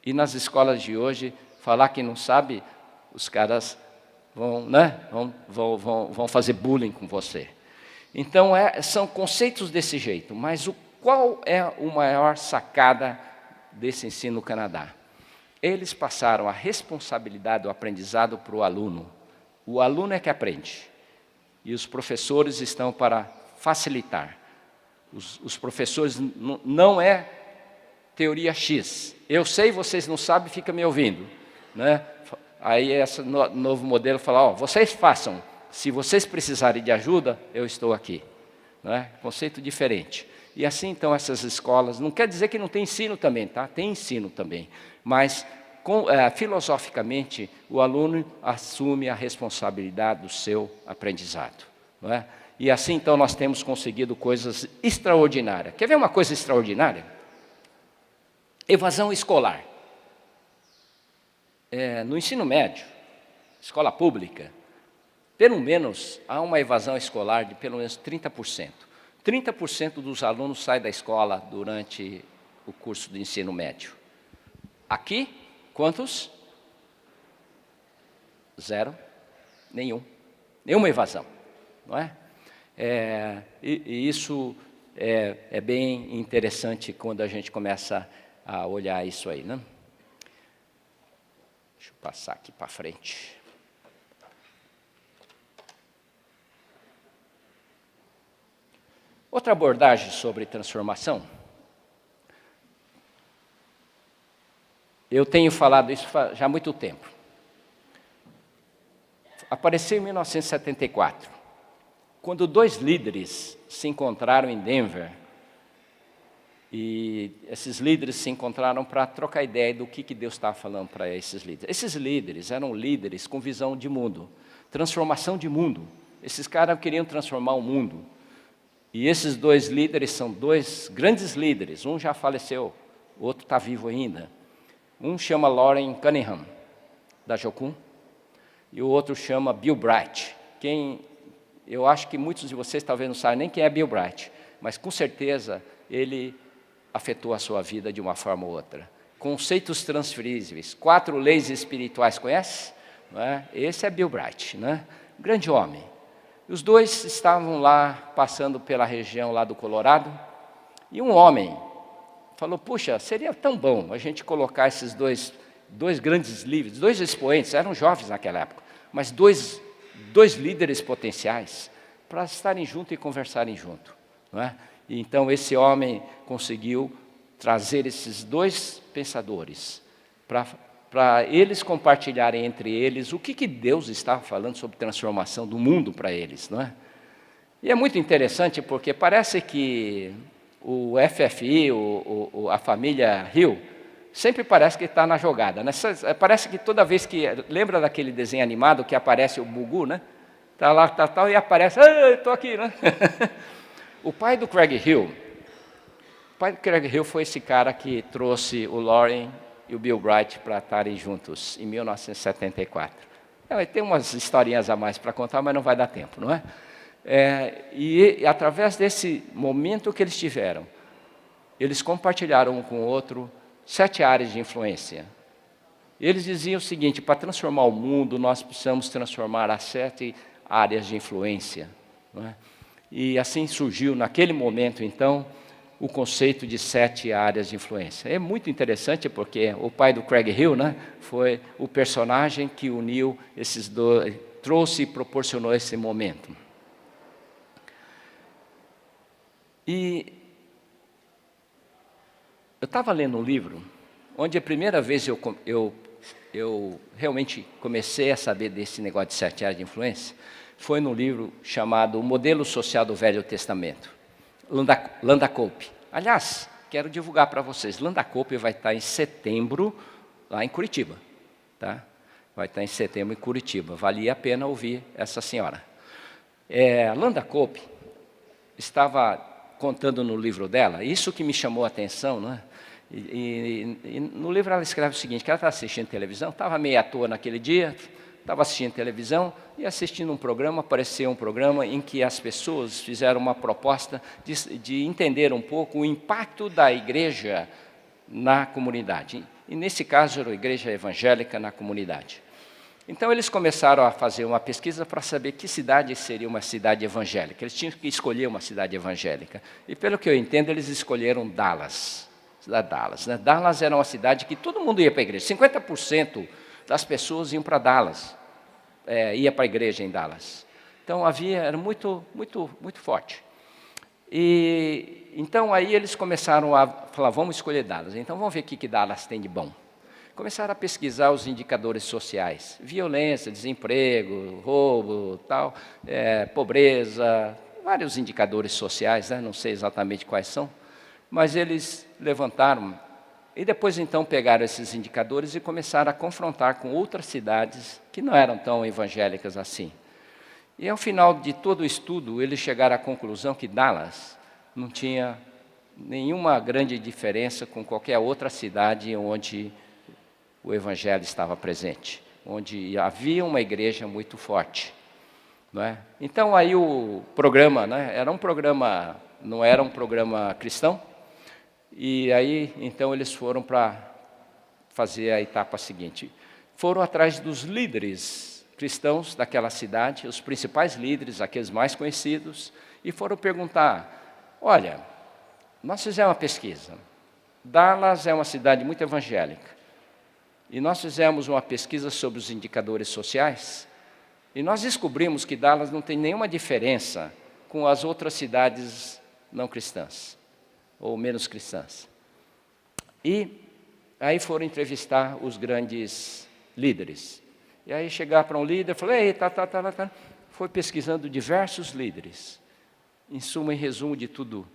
E nas escolas de hoje, falar que não sabe, os caras vão, né, vão fazer bullying com você. Então, são conceitos desse jeito, mas qual é a maior sacada desse ensino no Canadá? Eles passaram a responsabilidade do aprendizado para o aluno. O aluno é que aprende. E os professores estão para facilitar. Os professores não é teoria X. Eu sei, vocês não sabem, fica me ouvindo. Né? Aí esse novo modelo fala, ó, vocês façam. Se vocês precisarem de ajuda, eu estou aqui. Né? Conceito diferente. E assim, então, essas escolas, não quer dizer que não tem ensino também, tá? Tem ensino também. Mas, filosoficamente, o aluno assume a responsabilidade do seu aprendizado. Não é? E assim, então, nós temos conseguido coisas extraordinárias. Quer ver uma coisa extraordinária? Evasão escolar. No ensino médio, escola pública, pelo menos há uma evasão escolar de pelo menos 30%. 30% dos alunos saem da escola durante o curso de ensino médio. Aqui, quantos? 0. Nenhum. Nenhuma evasão. Não é? E isso é bem interessante quando a gente começa a olhar isso aí. Né? Deixa eu passar aqui para frente. Outra abordagem sobre transformação. Eu tenho falado isso já há muito tempo. Apareceu em 1974, quando 2 líderes se encontraram em Denver E esses líderes se encontraram para trocar ideia do que Deus estava falando para esses líderes. Esses líderes eram líderes com visão de mundo, transformação de mundo. Esses caras queriam transformar o mundo. E esses dois líderes são dois grandes líderes. Um já faleceu, o outro está vivo ainda. Um chama Loren Cunningham, da Jocum, e o outro chama Bill Bright. Eu acho que muitos de vocês talvez não saibam nem quem é Bill Bright, mas com certeza ele afetou a sua vida de uma forma ou outra. Conceitos transferíveis, 4 leis espirituais, conhece? Não é? Esse é Bill Bright, né? Grande homem. Os dois estavam lá, passando pela região lá do Colorado, e um homem falou, puxa, seria tão bom a gente colocar esses dois grandes líderes, 2 expoentes, eram jovens naquela época, mas dois líderes potenciais, para estarem juntos e conversarem junto, não é? E então esse homem conseguiu trazer esses 2 pensadores para eles compartilharem entre eles o que Deus estava falando sobre transformação do mundo para eles, não é? E é muito interessante porque parece que o FFI, a família Hill, sempre parece que está na jogada, né? Parece que toda vez que... Lembra daquele desenho animado que aparece o Bugu, né? Está lá, tal, e aparece, estou aqui, né? O pai do Craig Hill foi esse cara que trouxe o Loren e o Bill Bright para estarem juntos, em 1974. Tem umas historinhas a mais para contar, mas não vai dar tempo, não é? E através desse momento que eles tiveram, eles compartilharam um com o outro 7 áreas de influência. Eles diziam o seguinte, para transformar o mundo, nós precisamos transformar as 7 áreas de influência, não é? E assim surgiu, naquele momento, então, o conceito de 7 áreas de influência. É muito interessante porque o pai do Craig Hill, né, foi o personagem que uniu esses dois, trouxe e proporcionou esse momento. E eu estava lendo um livro, onde a primeira vez eu realmente comecei a saber desse negócio de 7 áreas de influência, foi num livro chamado O Modelo Social do Velho Testamento, Landa Cope. Aliás, quero divulgar para vocês, Landa Cope vai estar em setembro lá em Curitiba. Tá? Vai estar em setembro em Curitiba, valia a pena ouvir essa senhora. Landa Cope estava contando no livro dela, isso que me chamou a atenção, né? E no livro ela escreve o seguinte, que ela estava assistindo televisão, estava meio à toa naquele dia, estava assistindo televisão e assistindo um programa, apareceu um programa em que as pessoas fizeram uma proposta de entender um pouco o impacto da igreja na comunidade. E nesse caso era a igreja evangélica na comunidade. Então eles começaram a fazer uma pesquisa para saber que cidade seria uma cidade evangélica. Eles tinham que escolher uma cidade evangélica. E pelo que eu entendo, eles escolheram Dallas. Cidade de Dallas, né? Dallas era uma cidade que todo mundo ia para a igreja. 50% das pessoas iam para Dallas, ia para a igreja em Dallas. Então era muito forte. E então aí eles começaram a falar, vamos escolher Dallas. Então vamos ver o que Dallas tem de bom. Começaram a pesquisar os indicadores sociais, violência, desemprego, roubo, tal, pobreza, vários indicadores sociais, né? Não sei exatamente quais são, mas eles levantaram e depois então pegaram esses indicadores e começaram a confrontar com outras cidades que não eram tão evangélicas assim. E ao final de todo o estudo, eles chegaram à conclusão que Dallas não tinha nenhuma grande diferença com qualquer outra cidade onde o evangelho estava presente, onde havia uma igreja muito forte, não é? Então aí o programa, né, não era um programa cristão, e aí então eles foram para fazer a etapa seguinte. Foram atrás dos líderes cristãos daquela cidade, os principais líderes, aqueles mais conhecidos, e foram perguntar, olha, nós fizemos uma pesquisa, Dallas é uma cidade muito evangélica, e nós fizemos uma pesquisa sobre os indicadores sociais, e nós descobrimos que Dallas não tem nenhuma diferença com as outras cidades não cristãs, ou menos cristãs. E aí foram entrevistar os grandes líderes. E aí chegar para um líder, falou, ei, foi pesquisando diversos líderes. Em suma, em resumo de tudo,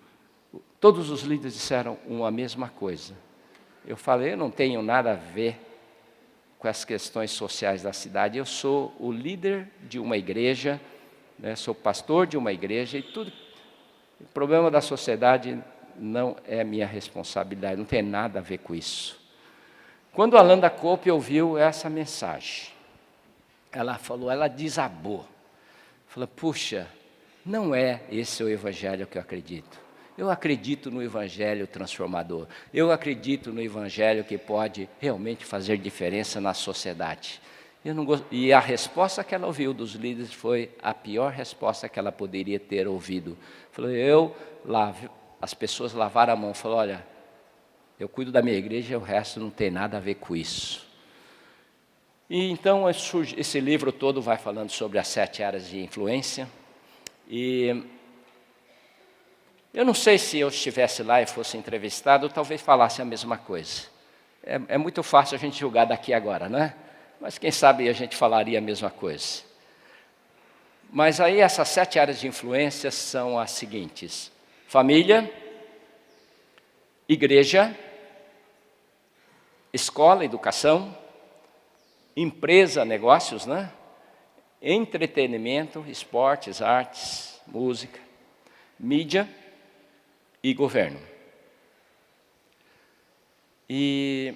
Todos os líderes disseram a mesma coisa. Eu falei, eu não tenho nada a ver com as questões sociais da cidade, eu sou o líder de uma igreja, né, sou pastor de uma igreja, e tudo, o problema da sociedade não é minha responsabilidade, não tem nada a ver com isso. Quando a Landa Cope ouviu essa mensagem, ela falou, ela desabou, falou, puxa, não é esse o evangelho que eu acredito. Eu acredito no evangelho transformador. Eu acredito no evangelho que pode realmente fazer diferença na sociedade. E a resposta que ela ouviu dos líderes foi a pior resposta que ela poderia ter ouvido. Falou, as pessoas lavaram a mão, falou, olha, eu cuido da minha igreja e o resto não tem nada a ver com isso. E então esse livro todo vai falando sobre as 7 áreas de influência. E eu não sei se eu estivesse lá e fosse entrevistado, eu talvez falasse a mesma coisa. É muito fácil a gente julgar daqui agora, né? Mas quem sabe a gente falaria a mesma coisa. Mas aí essas 7 áreas de influência são as seguintes: família, igreja, escola, educação, empresa, negócios, né? Entretenimento, esportes, artes, música, mídia e governo. E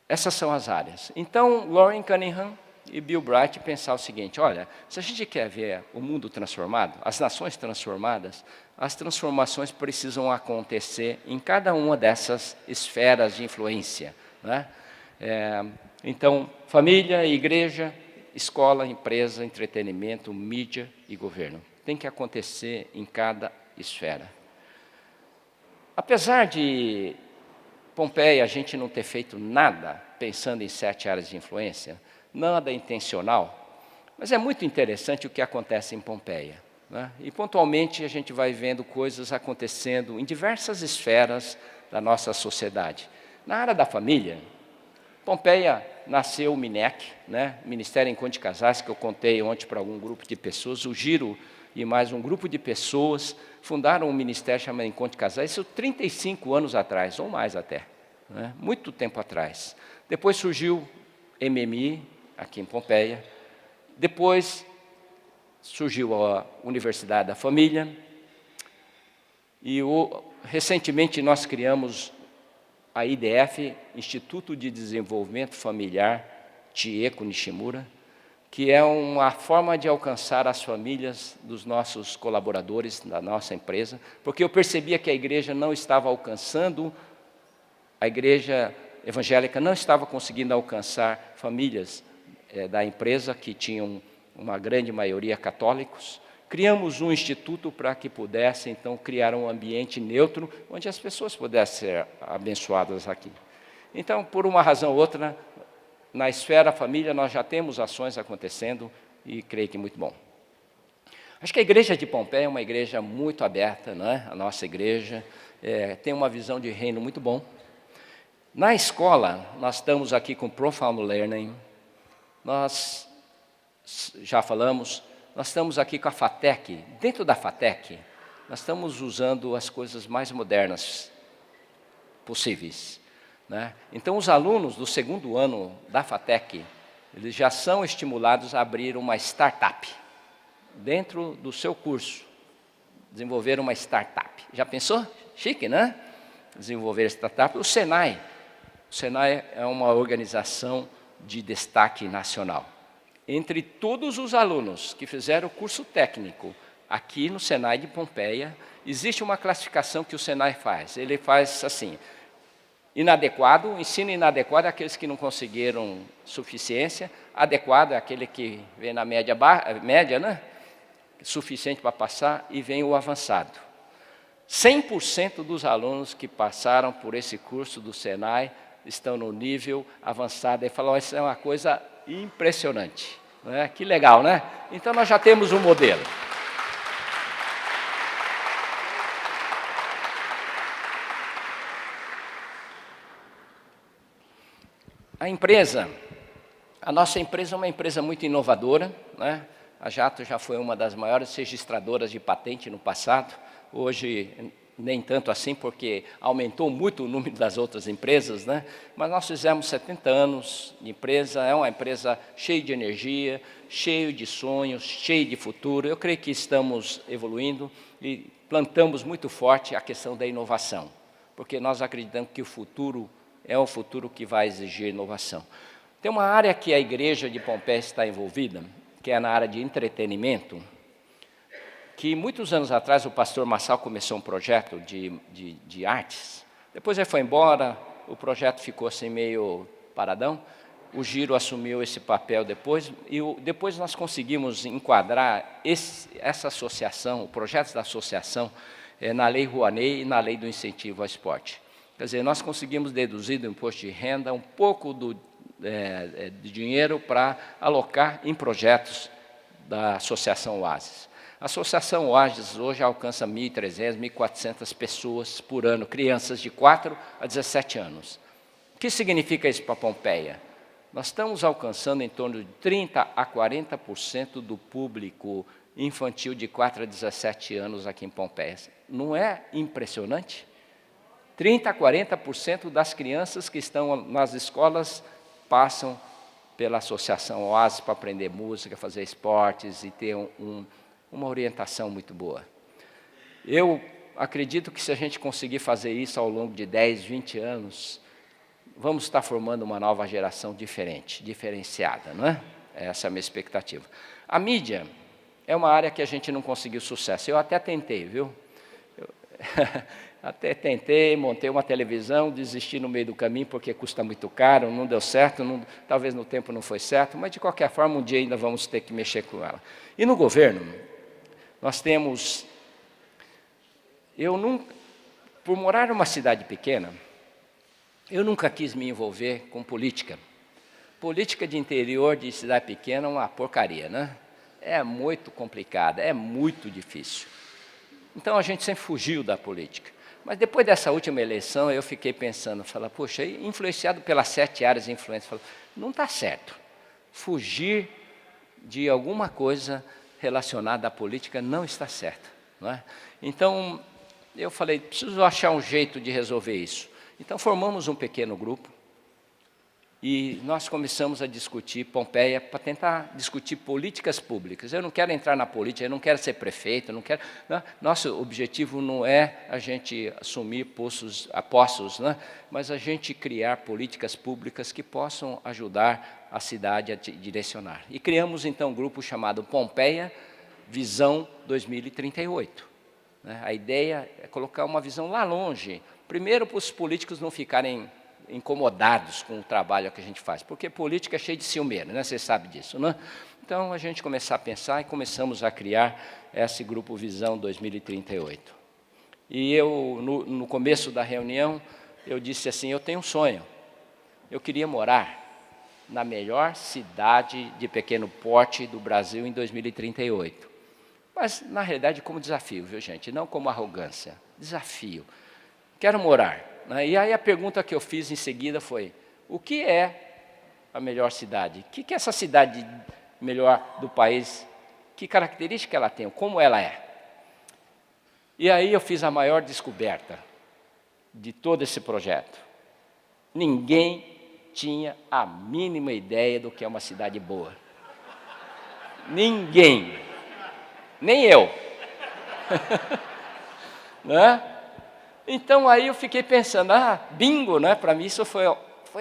essas são as áreas. Então, Loren Cunningham e Bill Bright pensaram o seguinte, olha, se a gente quer ver o mundo transformado, as nações transformadas, as transformações precisam acontecer em cada uma dessas esferas de influência, né? Então, família, igreja, escola, empresa, entretenimento, mídia e governo. Tem que acontecer em cada esfera. Apesar de Pompeia a gente não ter feito nada pensando em 7 áreas de influência, nada intencional, mas é muito interessante o que acontece em Pompeia, né? E pontualmente a gente vai vendo coisas acontecendo em diversas esferas da nossa sociedade. Na área da família, Pompeia nasceu o MINEC, né? Ministério Encontro de Casais, que eu contei ontem para algum grupo de pessoas, o Giro e mais um grupo de pessoas fundaram um ministério chamado Encontro de Casais, isso 35 anos atrás, ou mais até, né? Muito tempo atrás. Depois surgiu MMI, aqui em Pompeia. Depois surgiu a Universidade da Família. E recentemente nós criamos a IDF, Instituto de Desenvolvimento Familiar Chieko Nishimura, que é uma forma de alcançar as famílias dos nossos colaboradores, da nossa empresa, porque eu percebia que a igreja não estava alcançando, a igreja evangélica não estava conseguindo alcançar famílias da empresa, que tinham uma grande maioria católicos. Criamos um instituto para que pudesse, então, criar um ambiente neutro, onde as pessoas pudessem ser abençoadas aqui. Então, por uma razão ou outra, na esfera família, nós já temos ações acontecendo e creio que muito bom. Acho que a igreja de Pompeia é uma igreja muito aberta, né? A nossa igreja tem uma visão de reino muito bom. Na escola, nós estamos aqui com Profound Learning, nós já falamos, nós estamos aqui com a FATEC. Dentro da FATEC, nós estamos usando as coisas mais modernas possíveis, né? Então, os alunos do 2º ano da FATEC, eles já são estimulados a abrir uma startup dentro do seu curso, desenvolver uma startup. Já pensou? Chique, né? Desenvolver startup. O Senai é uma organização de destaque nacional. Entre todos os alunos que fizeram o curso técnico aqui no Senai de Pompeia, existe uma classificação que o Senai faz. Ele faz assim: inadequado, ensino inadequado é aqueles que não conseguiram suficiência, adequado é aquele que vem na média, né? Suficiente para passar, e vem o avançado. 100% dos alunos que passaram por esse curso do Senai estão no nível avançado. E falam, isso é uma coisa impressionante, né? Que legal, né? Então nós já temos um modelo. A nossa empresa é uma empresa muito inovadora, né? A Jato já foi uma das maiores registradoras de patente no passado. Hoje nem tanto assim, porque aumentou muito o número das outras empresas, né? Mas nós fizemos 70 anos de empresa, é uma empresa cheia de energia, cheia de sonhos, cheia de futuro. Eu creio que estamos evoluindo e plantamos muito forte a questão da inovação, porque nós acreditamos que o futuro é o futuro que vai exigir inovação. Tem uma área que a igreja de Pompeia está envolvida, que é na área de entretenimento, que muitos anos atrás o pastor Massal começou um projeto de artes. Depois ele foi embora, o projeto ficou assim meio paradão. O Giro assumiu esse papel depois, e depois nós conseguimos enquadrar essa associação, o projeto da associação, na Lei Rouanet e na Lei do Incentivo ao Esporte. Quer dizer, nós conseguimos deduzir do imposto de renda um pouco de dinheiro para alocar em projetos da Associação Oasis. A Associação Oasis hoje alcança 1.300, 1.400 pessoas por ano, crianças de 4 a 17 anos. O que significa isso para Pompeia? Nós estamos alcançando em torno de 30% a 40% do público infantil de 4 a 17 anos aqui em Pompeia. Não é impressionante? 30% a 40% das crianças que estão nas escolas passam pela Associação Oasis para aprender música, fazer esportes e ter uma orientação muito boa. Eu acredito que se a gente conseguir fazer isso ao longo de 10, 20 anos, vamos estar formando uma nova geração diferente, diferenciada, não é? Essa é a minha expectativa. A mídia é uma área que a gente não conseguiu sucesso. Eu até tentei, viu? Até tentei, montei uma televisão, desisti no meio do caminho porque custa muito caro, não deu certo, talvez no tempo não foi certo, mas de qualquer forma um dia ainda vamos ter que mexer com ela. E no governo, nós temos... Por morar numa cidade pequena, eu nunca quis me envolver com política. Política de interior de cidade pequena é uma porcaria, né? É muito complicada, é muito difícil. Então a gente sempre fugiu da política. Mas depois dessa última eleição eu fiquei pensando, poxa, influenciado pelas 7 áreas de influência, não está certo. Fugir de alguma coisa relacionada à política não está certo, não é? Então eu falei, preciso achar um jeito de resolver isso. Então formamos um pequeno grupo e nós começamos a discutir Pompeia para tentar discutir políticas públicas. Eu não quero entrar na política, eu não quero ser prefeito, eu não quero... Não, nosso objetivo não é a gente assumir postos, né? Mas a gente criar políticas públicas que possam ajudar a cidade a direcionar. E criamos então um grupo chamado Pompeia Visão 2038. Né? A ideia é colocar uma visão lá longe, primeiro para os políticos não ficarem incomodados com o trabalho que a gente faz, porque política é cheia de ciumeiro, né? Você sabe disso, né? Então, a gente começar a pensar e começamos a criar esse grupo Visão 2038. E eu, no começo da reunião, eu disse assim, eu tenho um sonho, eu queria morar na melhor cidade de pequeno porte do Brasil em 2038. Mas, na realidade, como desafio, viu, gente? Não como arrogância, desafio. Quero morar. E aí a pergunta que eu fiz em seguida foi, o que é a melhor cidade? O que é essa cidade melhor do país? Que característica ela tem? Como ela é? E aí eu fiz a maior descoberta de todo esse projeto. Ninguém tinha a mínima ideia do que é uma cidade boa. Ninguém. Nem eu. Né? Então, aí eu fiquei pensando, bingo, né? Para mim isso foi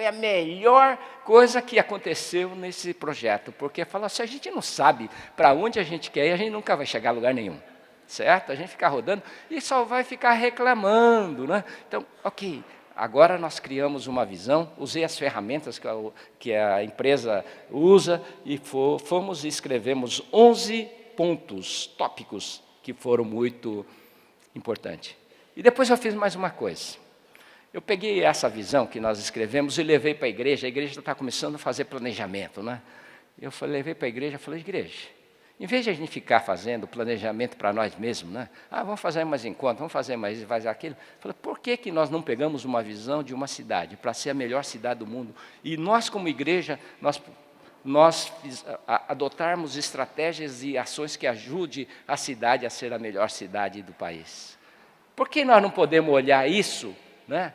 a melhor coisa que aconteceu nesse projeto, porque se a gente não sabe para onde a gente quer ir, a gente nunca vai chegar a lugar nenhum, certo? A gente fica rodando e só vai ficar reclamando, né? Então, ok, agora nós criamos uma visão, usei as ferramentas que a empresa usa e fomos e escrevemos 11 pontos, tópicos, que foram muito importantes. E depois eu fiz mais uma coisa. Eu peguei essa visão que nós escrevemos e levei para a igreja está começando a fazer planejamento, né? Levei para a igreja e falei, igreja, em vez de a gente ficar fazendo planejamento para nós mesmos, né? Vamos fazer mais encontro, vamos fazer mais isso, fazer aquilo. Falei, por que nós não pegamos uma visão de uma cidade, para ser a melhor cidade do mundo? E nós, como igreja, nós adotarmos estratégias e ações que ajudem a cidade a ser a melhor cidade do país. Por que nós não podemos olhar isso, né?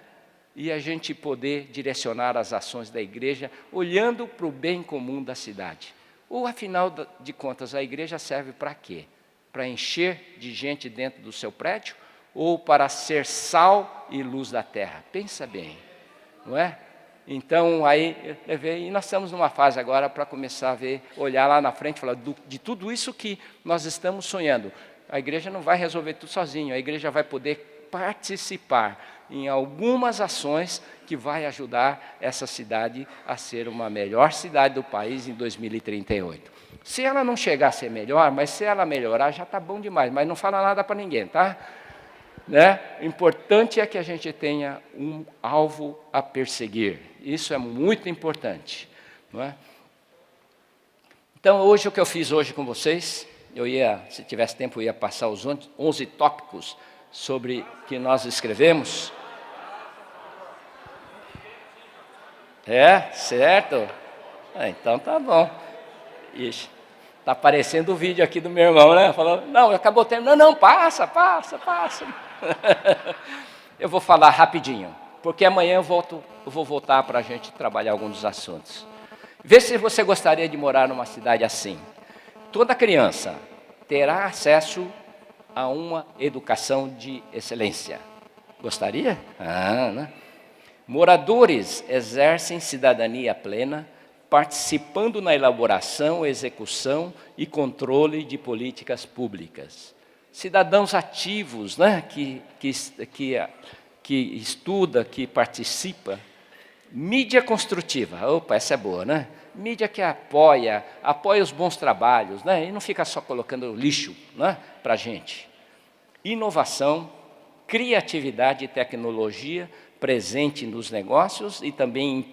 E a gente poder direcionar as ações da igreja olhando para o bem comum da cidade? Ou, afinal de contas, a igreja serve para quê? Para encher de gente dentro do seu prédio? Ou para ser sal e luz da terra? Pensa bem, não é? Então, aí, e nós estamos numa fase agora para começar a ver, olhar lá na frente e falar de tudo isso que nós estamos sonhando. A igreja não vai resolver tudo sozinha, a igreja vai poder participar em algumas ações que vai ajudar essa cidade a ser uma melhor cidade do país em 2038. Se ela não chegar a ser melhor, mas se ela melhorar, já está bom demais, mas não fala nada para ninguém, tá? Né? O importante é que a gente tenha um alvo a perseguir. Isso é muito importante. Não é? Então, hoje, o que eu fiz hoje com vocês, se tivesse tempo, eu ia passar os 11 tópicos sobre que nós escrevemos. É, certo? Então tá bom. Ixi, tá aparecendo o vídeo aqui do meu irmão, né? Falando, não, acabou o tempo. Não, passa. Eu vou falar rapidinho, porque amanhã eu vou voltar para a gente trabalhar alguns dos assuntos. Vê se você gostaria de morar numa cidade assim. Toda criança terá acesso a uma educação de excelência. Gostaria? Né? Moradores exercem cidadania plena, participando na elaboração, execução e controle de políticas públicas. Cidadãos ativos, né? que estuda, que participa. Mídia construtiva, opa, essa é boa, né? Mídia que apoia os bons trabalhos, né? E não fica só colocando lixo, né, para a gente. Inovação, criatividade e tecnologia presente nos negócios e também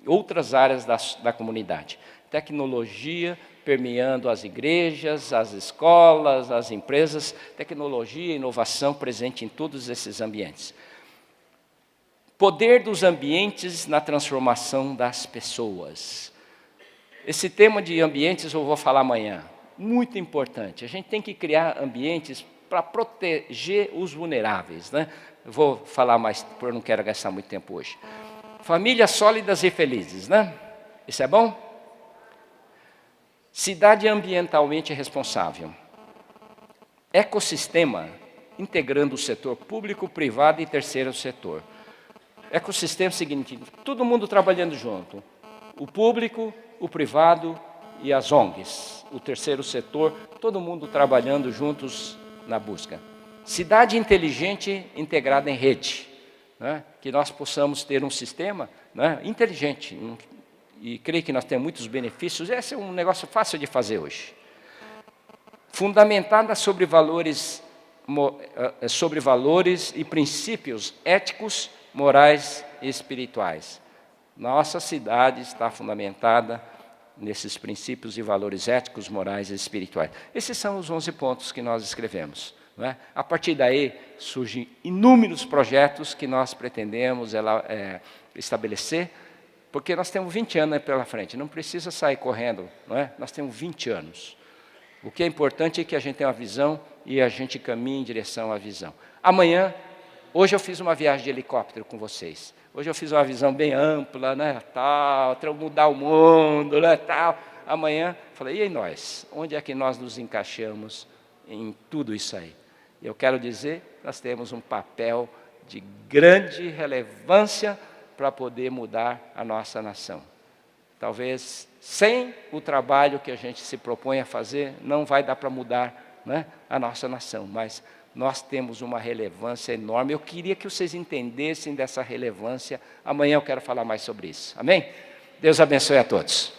em outras áreas da comunidade. Tecnologia permeando as igrejas, as escolas, as empresas, tecnologia e inovação presente em todos esses ambientes. Poder dos ambientes na transformação das pessoas. Esse tema de ambientes eu vou falar amanhã. Muito importante. A gente tem que criar ambientes para proteger os vulneráveis, né? Eu vou falar mais, porque eu não quero gastar muito tempo hoje. Famílias sólidas e felizes, né? Isso é bom? Cidade ambientalmente responsável. Ecossistema, integrando o setor público, privado e terceiro setor. Ecossistema é o seguinte, todo mundo trabalhando junto. O público, o privado e as ONGs. O terceiro setor, todo mundo trabalhando juntos na busca. Cidade inteligente integrada em rede. Né? Que nós possamos ter um sistema, né, inteligente. E creio que nós temos muitos benefícios. Esse é um negócio fácil de fazer hoje. Fundamentada sobre valores e princípios éticos, morais e espirituais. Nossa cidade está fundamentada nesses princípios e valores éticos, morais e espirituais. Esses são os 11 pontos que nós escrevemos. Não é? A partir daí, surgem inúmeros projetos que nós pretendemos estabelecer, porque nós temos 20 anos pela frente, não precisa sair correndo, não é? Nós temos 20 anos. O que é importante é que a gente tenha uma visão e a gente caminhe em direção à visão. Amanhã, hoje eu fiz uma viagem de helicóptero com vocês. Hoje eu fiz uma visão bem ampla, né, tal, mudar o mundo, né, tal. Amanhã, falei, e nós? Onde é que nós nos encaixamos em tudo isso aí? Eu quero dizer, nós temos um papel de grande relevância para poder mudar a nossa nação. Talvez sem o trabalho que a gente se propõe a fazer, não vai dar para mudar, né, a nossa nação, mas nós temos uma relevância enorme. Eu queria que vocês entendessem dessa relevância. Amanhã eu quero falar mais sobre isso. Amém? Deus abençoe a todos.